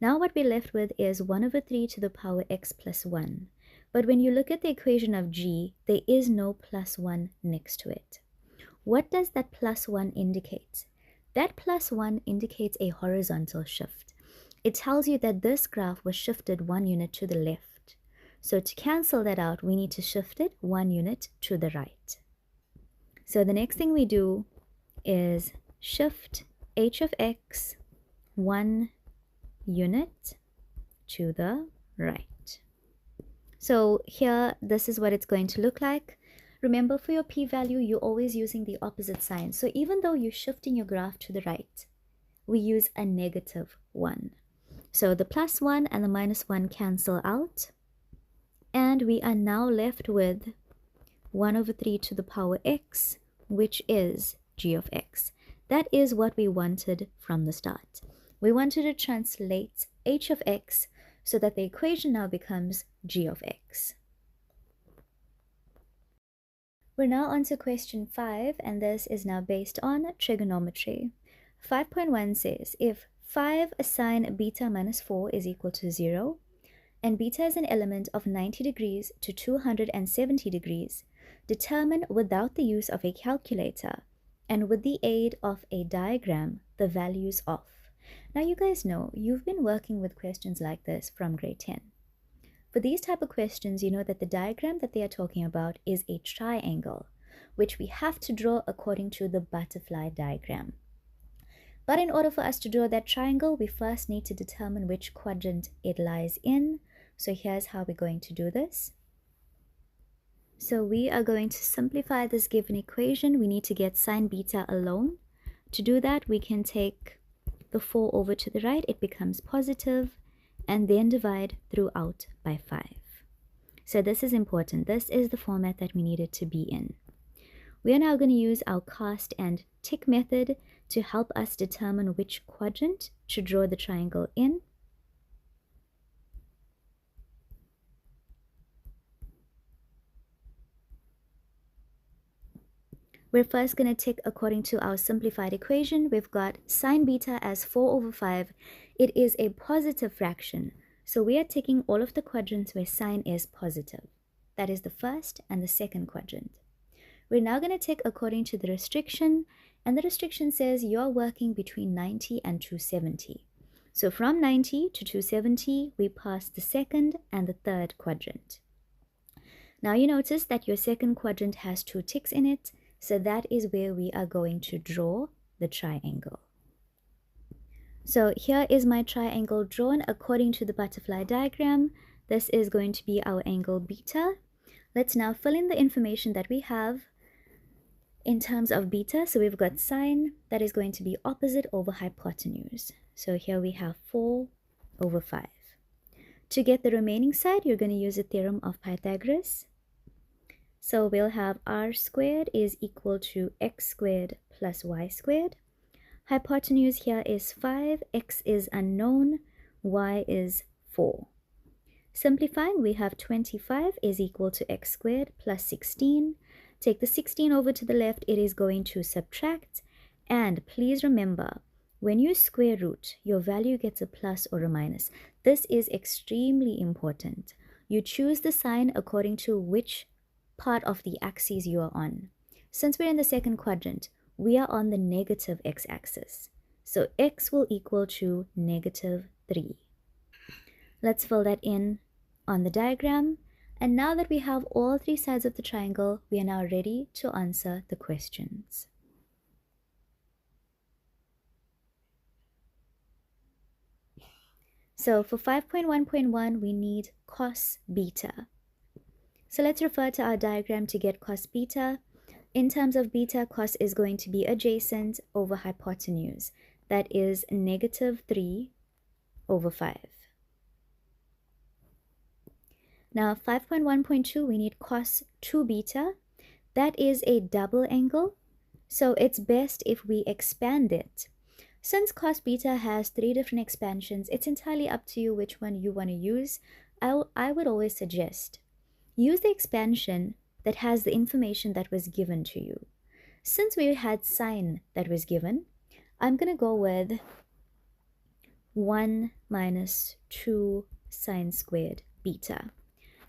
Now what we're left with is 1 over 3 to the power x plus 1. But when you look at the equation of g, there is no plus 1 next to it. What does that plus 1 indicate? That plus 1 indicates a horizontal shift. It tells you that this graph was shifted 1 unit to the left. So to cancel that out, we need to shift it 1 unit to the right. So the next thing we do is shift h of x 1 unit to the right. So here, this is what it's going to look like. Remember, for your p-value, you're always using the opposite sign. So even though you're shifting your graph to the right, we use a negative 1. So the plus 1 and the minus 1 cancel out. And we are now left with 1 over 3 to the power x, which is g of x. That is what we wanted from the start. We wanted to translate h of x so that the equation now becomes g of x. We're now on to question 5, and this is now based on trigonometry. 5.1 says, if 5 sine beta minus 4 is equal to 0, and beta is an element of 90 degrees to 270 degrees, determine without the use of a calculator and with the aid of a diagram the values of. Now you guys know, you've been working with questions like this from grade 10. For these type of questions, you know that the diagram that they are talking about is a triangle, which we have to draw according to the butterfly diagram. But in order for us to draw that triangle, we first need to determine which quadrant it lies in. So here's how we're going to do this. So we are going to simplify this given equation. We need to get sine beta alone. To do that, we can take the 4 over to the right, it becomes positive, and then divide throughout by 5. So this is important. This is the format that we needed to be in. We are now going to use our cast and tick method to help us determine which quadrant to draw the triangle in. We're first going to tick according to our simplified equation. We've got sine beta as 4 over 5. It is a positive fraction. So we are ticking all of the quadrants where sine is positive. That is the first and the second quadrant. We're now going to tick according to the restriction. And the restriction says you're working between 90 and 270. So from 90 to 270, we pass the second and the third quadrant. Now you notice that your second quadrant has 2 ticks in it. So that is where we are going to draw the triangle. So here is my triangle drawn according to the butterfly diagram. This is going to be our angle beta. Let's now fill in the information that we have in terms of beta. So we've got sine, that is going to be opposite over hypotenuse. So here we have 4 over 5. To get the remaining side, you're going to use the theorem of Pythagoras. So we'll have r squared is equal to x squared plus y squared. Hypotenuse here is 5, x is unknown, y is 4. Simplifying, we have 25 is equal to x squared plus 16. Take the 16 over to the left, it is going to subtract. And please remember, when you square root, your value gets a plus or a minus. This is extremely important. You choose the sign according to which part of the axis you are on. Since we're in the second quadrant, we are on the negative x-axis. So x will equal to negative 3. Let's fill that in on the diagram. And now that we have all 3 sides of the triangle, we are now ready to answer the questions. So for 5.1.1, we need cos beta. So let's refer to our diagram to get cos beta. In terms of beta, cos is going to be adjacent over hypotenuse. That is -3/5. Now 5.1.2, we need cos 2 beta. That is a double angle, so it's best if we expand it. Since cos beta has 3 different expansions, it's entirely up to you which one you want to use. I would always suggest use the expansion that has the information that was given to you. Since we had sine that was given, I'm going to go with 1 minus 2 sine squared beta.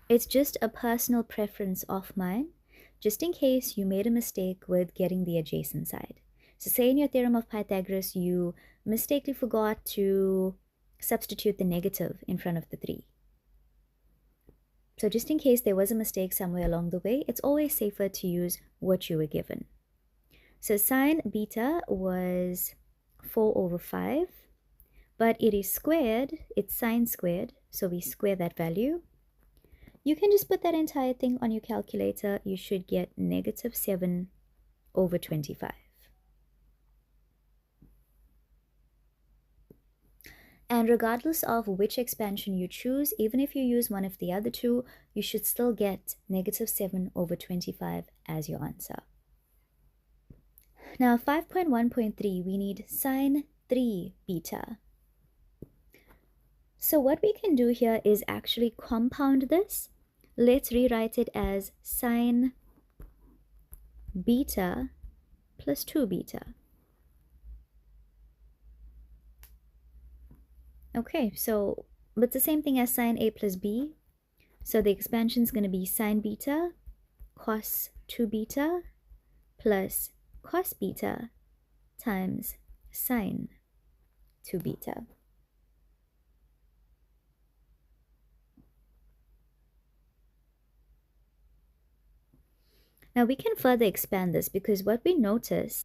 It's just a personal preference of mine, just in case you made a mistake with getting the adjacent side. So say in your theorem of Pythagoras, you mistakenly forgot to substitute the negative in front of the 3. So just in case there was a mistake somewhere along the way, it's always safer to use what you were given. So sine beta was 4/5, but it is squared, it's sine squared, so we square that value. You can just put that entire thing on your calculator. You should get -7/25. And regardless of which expansion you choose, even if you use one of the other two, you should still get -7/25 as your answer. Now 5.1.3, we need sine 3 beta. So what we can do here is actually compound this. Let's rewrite it as sine beta plus 2 beta. Okay, so it's the same thing as sine A plus B. So the expansion is going to be sine beta cos 2 beta plus cos beta times sine 2 beta. Now we can further expand this because what we notice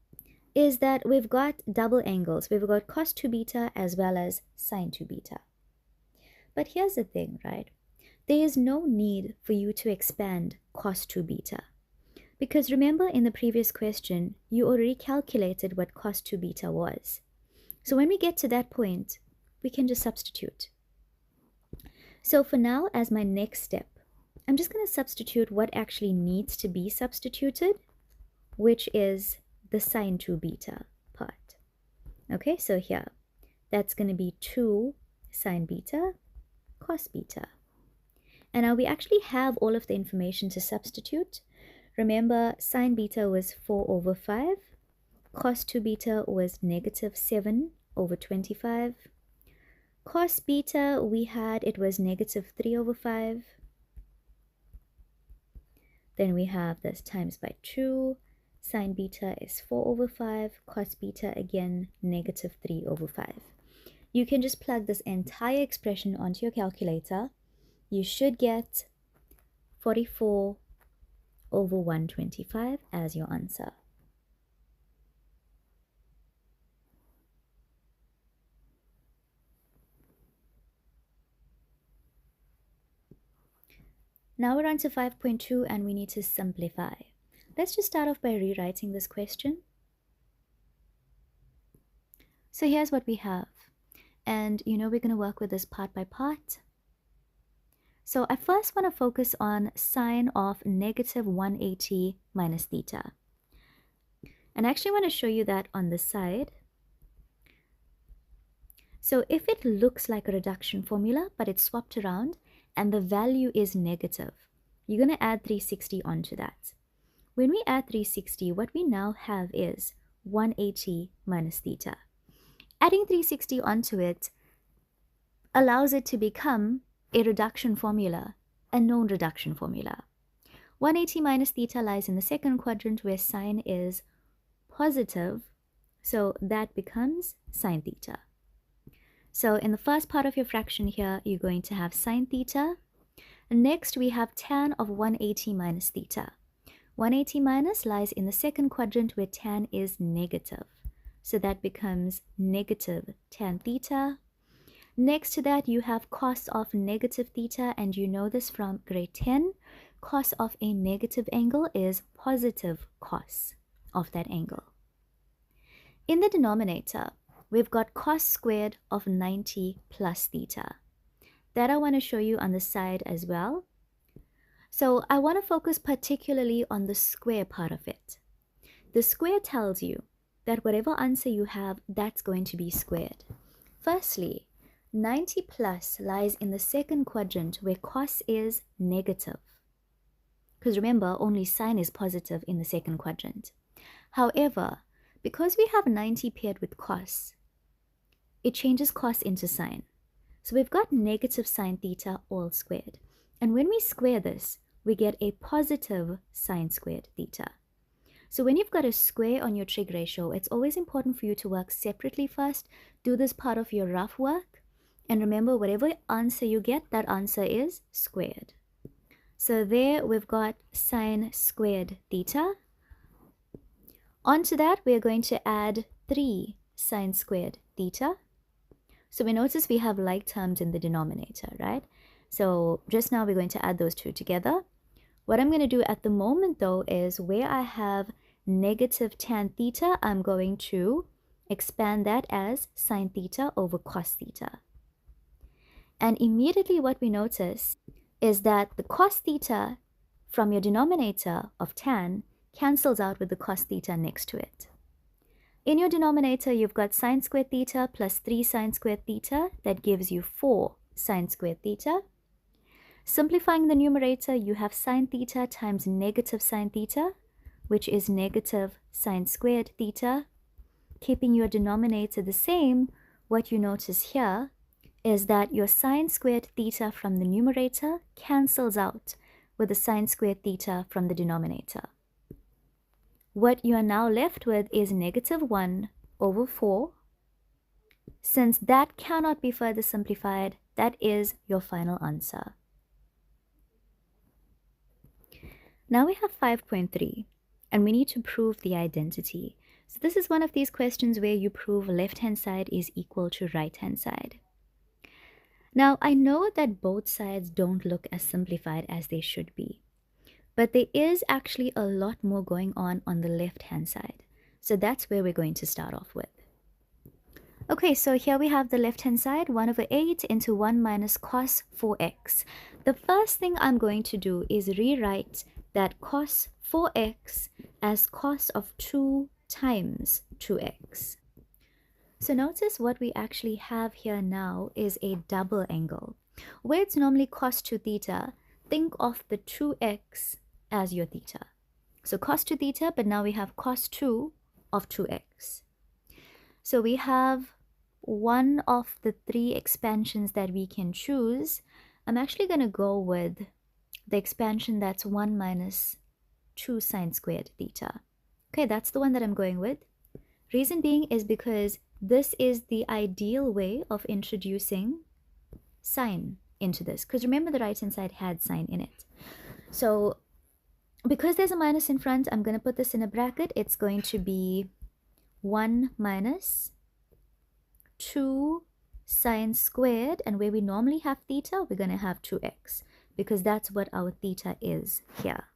is that we've got double angles. We've got cos 2 beta as well as sine 2 beta. But here's the thing, right? There is no need for you to expand cos 2 beta. Because remember in the previous question, you already calculated what cos 2 beta was. So when we get to that point, we can just substitute. So for now, as my next step, I'm just going to substitute what actually needs to be substituted, which is the sine 2 beta part. Okay, so here, that's going to be 2 sine beta cos beta. And now we actually have all of the information to substitute. Remember, sine beta was 4/5, cos 2 beta was -7/25. Cos beta, we had, it was -3/5. Then we have this times by 2. Sine beta is 4/5. Cos beta, again, -3/5. You can just plug this entire expression onto your calculator. You should get 44/125 as your answer. Now we're on to 5.2 and we need to simplify. Let's just start off by rewriting this question. So here's what we have. And we're going to work with this part by part. So I first want to focus on sine of -180 minus theta. And I actually want to show you that on the side. So if it looks like a reduction formula, but it's swapped around, and the value is negative, you're going to add 360 onto that. When we add 360, what we now have is 180 minus theta. Adding 360 onto it allows it to become a reduction formula, a known reduction formula. 180 minus theta lies in the second quadrant where sine is positive, so that becomes sine theta. So in the first part of your fraction here, you're going to have sine theta. Next, we have tan of 180 minus theta. 180 minus lies in the second quadrant where tan is negative. So that becomes negative tan theta. Next to that, you have cos of negative theta, and you know this from grade 10. Cos of a negative angle is positive cos of that angle. In the denominator, we've got cos squared of 90 plus theta. That I want to show you on the side as well. So I want to focus particularly on the square part of it. The square tells you that whatever answer you have, that's going to be squared. Firstly, 90 plus lies in the second quadrant where cos is negative. Because remember, only sine is positive in the second quadrant. However, because we have 90 paired with cos, it changes cos into sine. So we've got negative sine theta all squared. And when we square this, we get a positive sine squared theta. So when you've got a square on your trig ratio, it's always important for you to work separately first. Do this part of your rough work. And remember, whatever answer you get, that answer is squared. So there we've got sine squared theta. Onto that, we're going to add 3 sine squared theta. So we notice we have like terms in the denominator, right? So just now we're going to add those two together. What I'm going to do at the moment though is where I have negative tan theta, I'm going to expand that as sine theta over cos theta. And immediately what we notice is that the cos theta from your denominator of tan cancels out with the cos theta next to it. In your denominator, you've got sine squared theta plus 3 sine squared theta. That gives you 4 sine squared theta. Simplifying the numerator, you have sine theta times negative sine theta, which is negative sine squared theta. Keeping your denominator the same, what you notice here is that your sine squared theta from the numerator cancels out with the sine squared theta from the denominator. What you are now left with is negative 1 over 4. Since that cannot be further simplified, that is your final answer. Now we have 5.3, and we need to prove the identity. So this is one of these questions where you prove left-hand side is equal to right-hand side. Now, I know that both sides don't look as simplified as they should be, but there is actually a lot more going on the left-hand side. So that's where we're going to start off with. Okay, so here we have the left-hand side, 1 over 8 into 1 minus cos 4x. The first thing I'm going to do is rewrite that cos 4x as cos of 2 times 2x. So notice what we actually have here now is a double angle. Where it's normally cos 2 theta, think of the 2x as your theta. So cos 2 theta, but now we have cos 2 of 2x. So we have one of the 3 expansions that we can choose. I'm actually going to go with the expansion that's 1 minus 2 sine squared theta. Okay, that's the one that I'm going with. Reason being is because this is the ideal way of introducing sine into this. Because remember, the right-hand side had sine in it. So because there's a minus in front, I'm going to put this in a bracket. It's going to be 1 minus 2 sine squared. And where we normally have theta, we're going to have 2x. Because that's what our theta is here.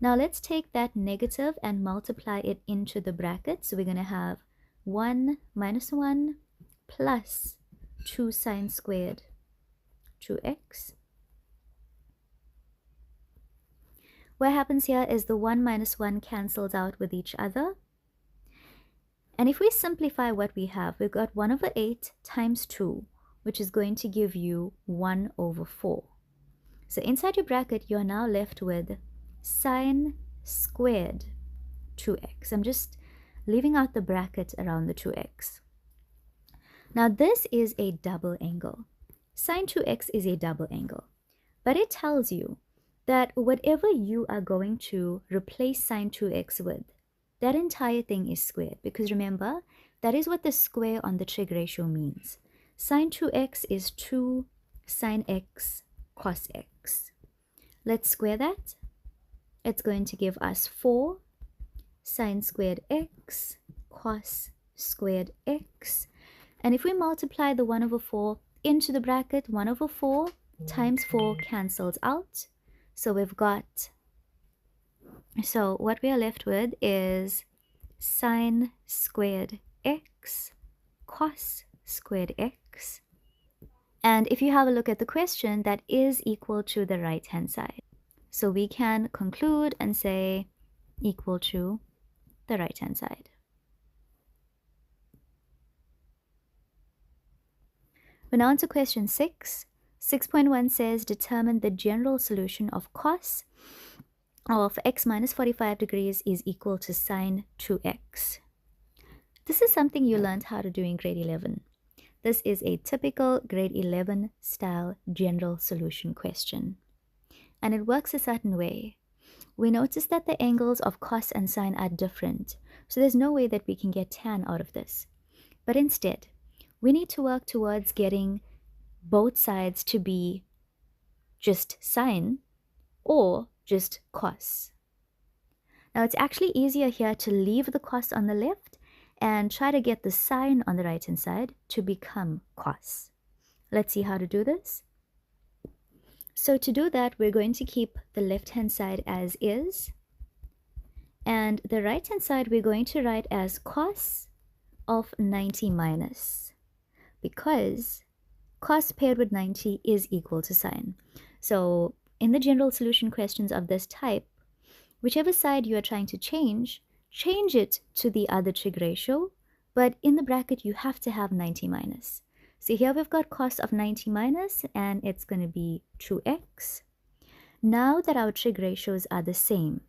Now let's take that negative and multiply it into the bracket. So we're going to have 1 minus 1 plus 2 sine squared 2x. What happens here is the 1 minus 1 cancels out with each other. And if we simplify what we have, we've got 1 over 8 times 2, which is going to give you 1 over 4. So inside your bracket, you're now left with sine squared 2x. I'm just leaving out the bracket around the 2x. Now this is a double angle. Sine 2x is a double angle, but it tells you that whatever you are going to replace sine 2x with, that entire thing is squared, because remember, that is what the square on the trig ratio means. Sine 2x is 2 sine x cos x. Let's square that. It's going to give us 4 sine squared x cos squared x. And if we multiply the 1 over 4, into the bracket 1 over 4 times 4 cancels out. So we've got, so what we are left with is sine squared x, cos squared x. And if you have a look at the question, that is equal to the right-hand side. So we can conclude and say equal to the right-hand side. We're now on to question 6. 6.1 says determine the general solution of cos of x minus 45 degrees is equal to sine 2x. This is something you learned how to do in grade 11. This is a typical grade 11 style general solution question. And it works a certain way. We notice that the angles of cos and sine are different, so there's no way that we can get tan out of this. But instead, we need to work towards getting both sides to be just sine or just cos. Now it's actually easier here to leave the cos on the left and try to get the sine on the right hand side to become cos. Let's see how to do this. So to do that, we're going to keep the left hand side as is, and the right hand side we're going to write as cos of 90 minus, because cos paired with 90 is equal to sine. So in the general solution questions of this type, whichever side you are trying to change it to the other trig ratio, but in the bracket you have to have 90 minus. So here we've got cos of 90 minus, and it's going to be 2x. Now that our trig ratios are the same,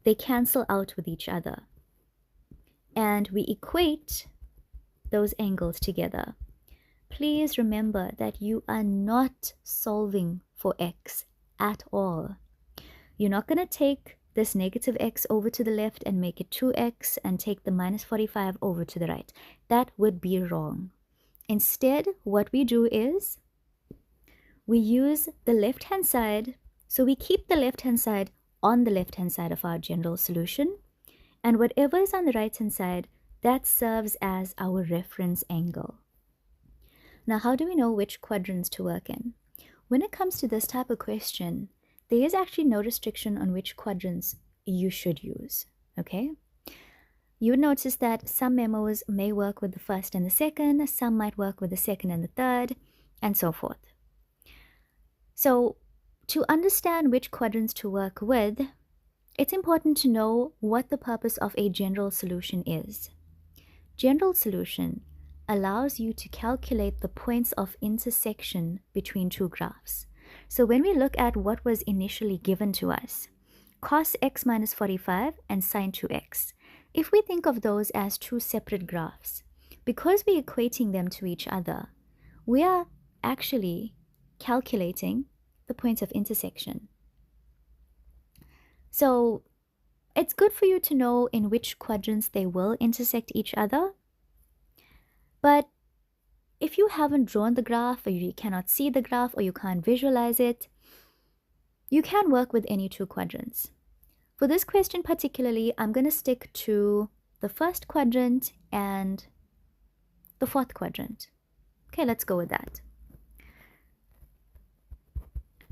they cancel out with each other, and we equate those angles together. Please remember that you are not solving for x at all. You're not going to take this negative x over to the left and make it 2x and take the minus 45 over to the right. That would be wrong. Instead, what we do is we use the left-hand side. So we keep the left-hand side on the left-hand side of our general solution, and whatever is on the right-hand side, that serves as our reference angle. Now, how do we know which quadrants to work in? When it comes to this type of question, there is actually no restriction on which quadrants you should use, okay? You would notice that some memos may work with the first and the second, some might work with the second and the third, and so forth. So to understand which quadrants to work with, it's important to know what the purpose of a general solution is. General solution allows you to calculate the points of intersection between two graphs. So when we look at what was initially given to us, cos x minus 45 and sine 2x, if we think of those as two separate graphs, because we're equating them to each other, we are actually calculating the points of intersection. So it's good for you to know in which quadrants they will intersect each other. But if you haven't drawn the graph, or you cannot see the graph, or you can't visualize it, you can work with any two quadrants. For this question particularly, I'm going to stick to the first quadrant and the fourth quadrant. Okay, let's go with that.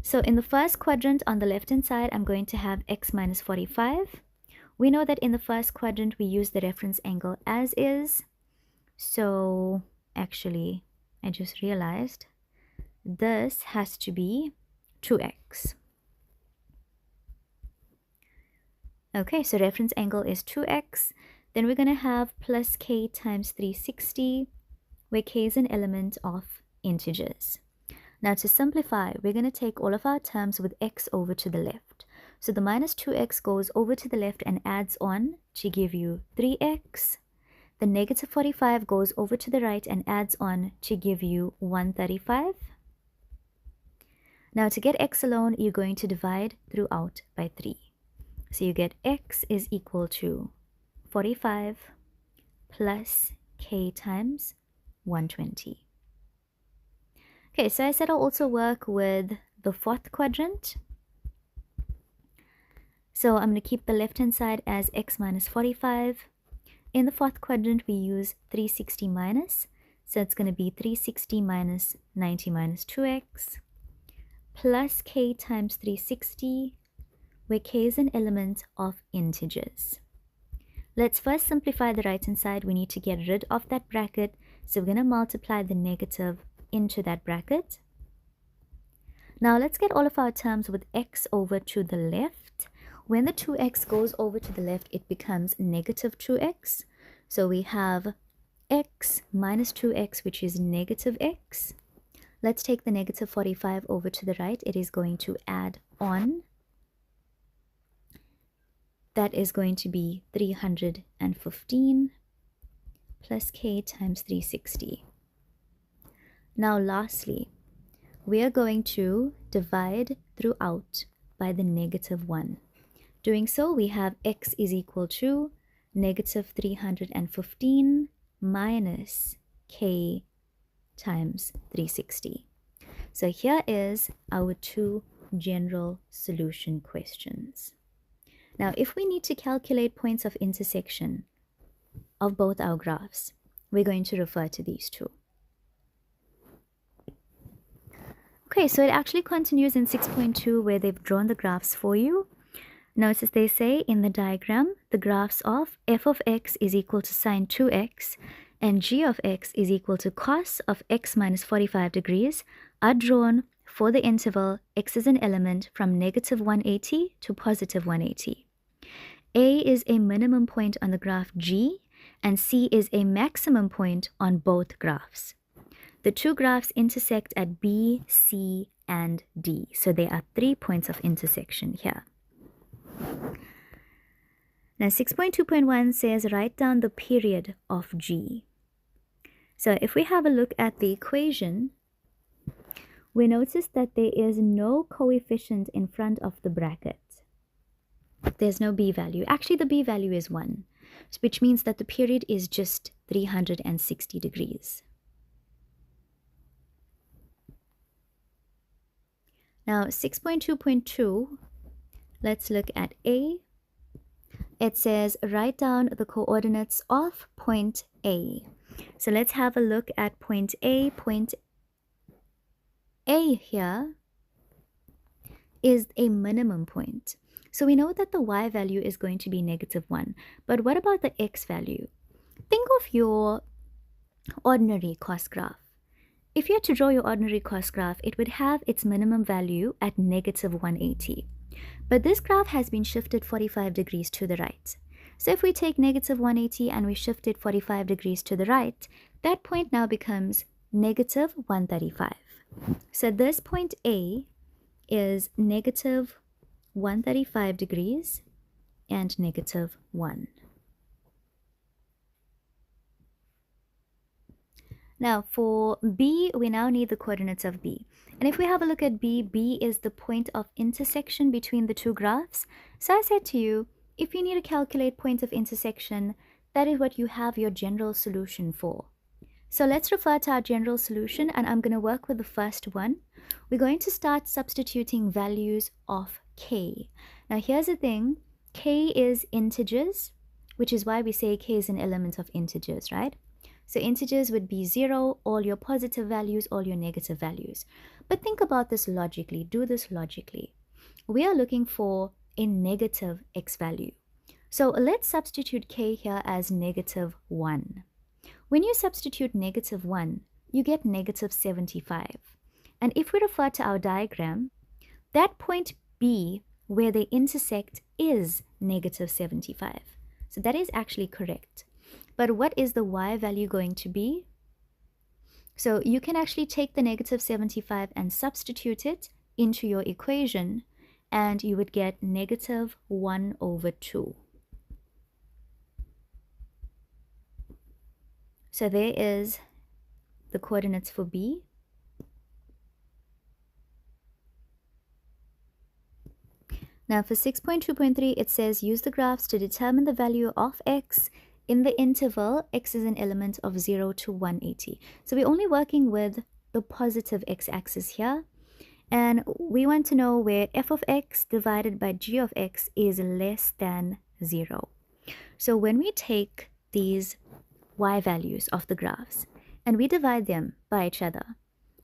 So in the first quadrant on the left-hand side, I'm going to have x minus 45. We know that in the first quadrant, we use the reference angle as is. So actually, I just realized this has to be 2x. Okay, so reference angle is 2x. Then we're going to have plus k times 360, where k is an element of integers. Now to simplify, we're going to take all of our terms with x over to the left. So the minus 2x goes over to the left and adds on to give you 3x. The negative 45 goes over to the right and adds on to give you 135. Now to get x alone, you're going to divide throughout by 3. So you get x is equal to 45 plus k times 120. Okay, so I said I'll also work with the fourth quadrant. So I'm going to keep the left-hand side as x minus 45. In the fourth quadrant, we use 360 minus. So it's going to be 360 minus 90 minus 2x plus k times 360, where k is an element of integers. Let's first simplify the right-hand side. We need to get rid of that bracket. So we're going to multiply the negative into that bracket. Now let's get all of our terms with x over to the left. When the 2x goes over to the left, it becomes negative 2x. So we have x minus 2x, which is negative x. Let's take the negative 45 over to the right. It is going to add on. That is going to be 315 plus k times 360. Now lastly, we are going to divide throughout by the negative 1. Doing so, we have x is equal to negative 315 minus k times 360. So here is our two general solution questions. Now, if we need to calculate points of intersection of both our graphs, we're going to refer to these two. Okay, so it actually continues in 6.2 where they've drawn the graphs for you. Notice they say in the diagram, the graphs of f of x is equal to sine 2x and g of x is equal to cos of x minus 45 degrees are drawn for the interval x is an element from negative 180 to positive 180. A is a minimum point on the graph G and C is a maximum point on both graphs. The two graphs intersect at B, C, and D. So there are 3 points of intersection here. Now 6.2.1 says write down the period of G. So if we have a look at the equation, we notice that there is no coefficient in front of the bracket. There's no b value. Actually, the b value is 1, which means that the period is just 360 degrees. Now 6.2.2, let's look at A. It says write down the coordinates of point A. So let's have a look at point A. Point A here is a minimum point. So we know that the y value is going to be negative 1. But what about the x value? Think of your ordinary cos graph. If you had to draw your ordinary cos graph, it would have its minimum value at negative 180. But this graph has been shifted 45 degrees to the right. So if we take negative 180 and we shift it 45 degrees to the right, that point now becomes negative 135. So this point A is negative 135 degrees and negative 1. Now for B, we now need the coordinates of B. And if we have a look at B, B is the point of intersection between the two graphs. So I said to you, if you need to calculate points of intersection, that is what you have your general solution for. So let's refer to our general solution, and I'm going to work with the first one. We're going to start substituting values of k. Now here's the thing, k is integers, which is why we say k is an element of integers, right? So integers would be 0, all your positive values, all your negative values. But think about this logically, do this logically. We are looking for a negative x value. So let's substitute k here as negative 1. When you substitute negative 1, you get negative 75. And if we refer to our diagram, that point B where they intersect is negative 75. So that is actually correct. But what is the y value going to be? So you can actually take the negative 75 and substitute it into your equation, and you would get negative 1 over 2. So there is the coordinates for B. Now for 6.2.3, it says use the graphs to determine the value of x in the interval x is an element of 0 to 180. So we're only working with the positive x-axis here. And we want to know where f of x divided by g of x is less than 0. So when we take these y values of the graphs and we divide them by each other,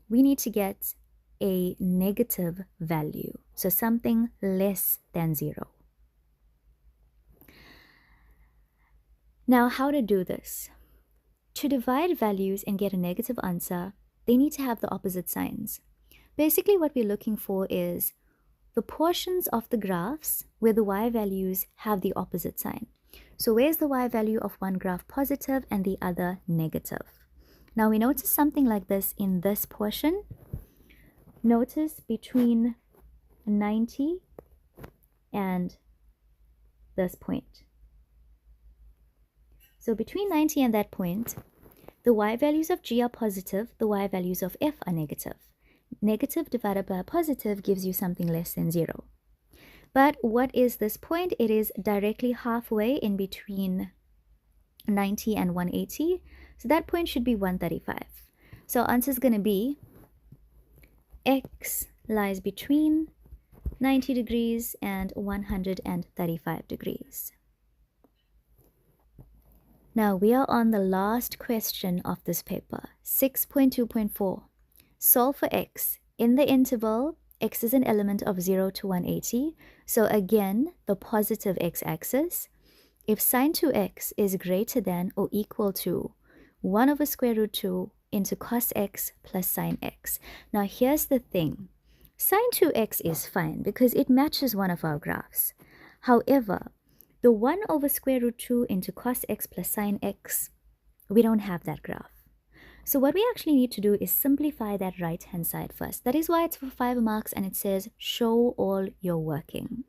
we need to get a negative value, so something less than 0. Now, how to do this? To divide values and get a negative answer, they need to have the opposite signs. Basically, what we're looking for is the portions of the graphs where the y values have the opposite sign. So where's the y value of one graph positive and the other negative? Now we notice something like this in this portion. Notice between 90 and this point. So between 90 and that point, the y values of g are positive, the y values of f are negative. Negative divided by positive gives you something less than 0. But what is this point? It is directly halfway in between 90 and 180. So that point should be 135. So our answer is going to be x lies between 90 degrees and 135 degrees. Now we are on the last question of this paper, 6.2.4. Solve for x. In the interval, x is an element of 0 to 180. So again, the positive x-axis. If sine 2x is greater than or equal to 1 over square root 2 into cos x plus sine x. Now here's the thing. Sine 2x is fine because it matches one of our graphs. However, the 1 over square root 2 into cos x plus sine x, we don't have that graph. So what we actually need to do is simplify that right-hand side first. That is why it's for 5 marks and it says show all your working.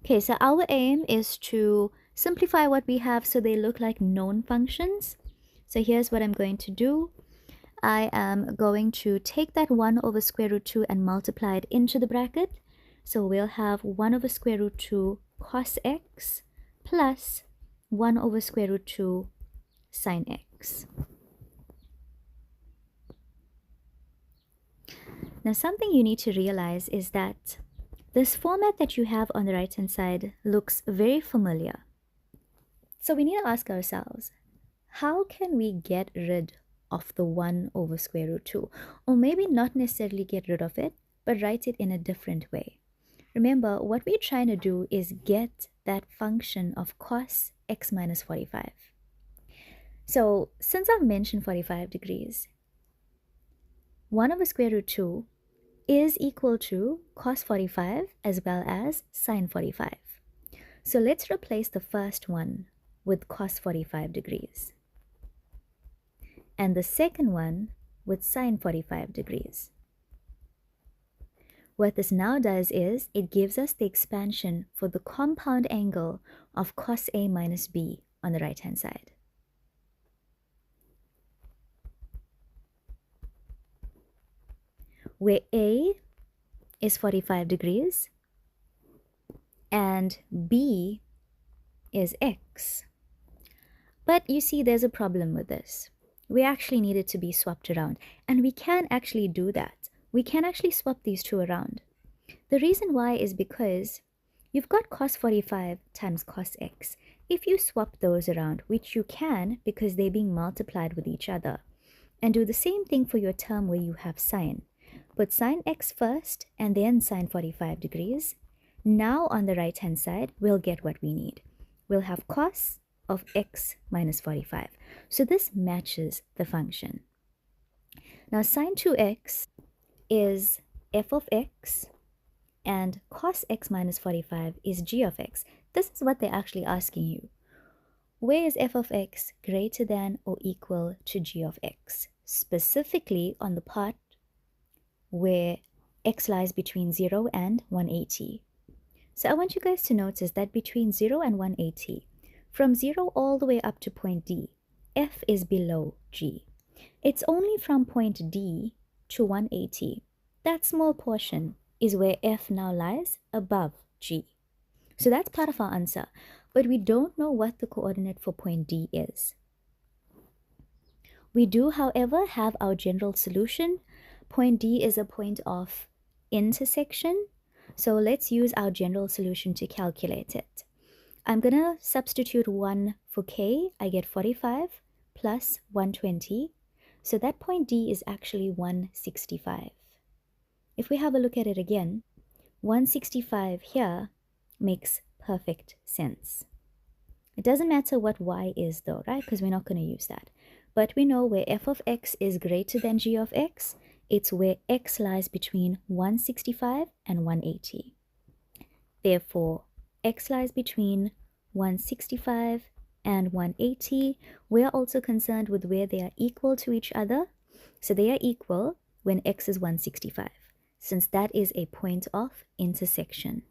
Okay, so our aim is to simplify what we have so they look like known functions. So here's what I'm going to do. I am going to take that 1 over square root 2 and multiply it into the bracket. So we'll have 1 over square root 2 cos x plus 1 over square root 2 sine x. Now something you need to realize is that this format that you have on the right hand side looks very familiar. So we need to ask ourselves, how can we get rid of the 1 over square root 2? Or maybe not necessarily get rid of it, but write it in a different way. Remember, what we're trying to do is get that function of cos x minus 45. So since I've mentioned 45 degrees, 1 over square root 2 is equal to cos 45 as well as sine 45. So let's replace the first one with cos 45 degrees and the second one with sine 45 degrees. What this now does is it gives us the expansion for the compound angle of cos A minus B on the right hand side. Where A is 45 degrees and B is x. But you see, there's a problem with this. We actually need it to be swapped around, and we can actually do that. We can actually swap these two around. The reason why is because you've got cos 45 times cos x. If you swap those around, which you can because they're being multiplied with each other, and do the same thing for your term where you have sine. Put sine x first and then sine 45 degrees. Now on the right hand side, we'll get what we need. We'll have cos of x minus 45. So this matches the function. Now sine 2x is f of x and cos x minus 45 is g of x. This is what they're actually asking you. Where is f of x greater than or equal to g of x? Specifically on the part where x lies between 0 and 180. So I want you guys to notice that between 0 and 180, from 0 all the way up to point D, f is below g. It's only from point D to 180. That small portion is where f now lies above g. So that's part of our answer, but we don't know what the coordinate for point D is. We do, however, have our general solution. Point D is a point of intersection. So let's use our general solution to calculate it. I'm going to substitute 1 for k. I get 45 plus 120 So that point D is actually 165. If we have a look at it again, 165 here makes perfect sense. It doesn't matter what y is though, right? Because we're not going to use that. But we know where f of x is greater than g of x, it's where x lies between 165 and 180. Therefore, x lies between 165 and 180. We are also concerned with where they are equal to each other. So they are equal when x is 165, since that is a point of intersection.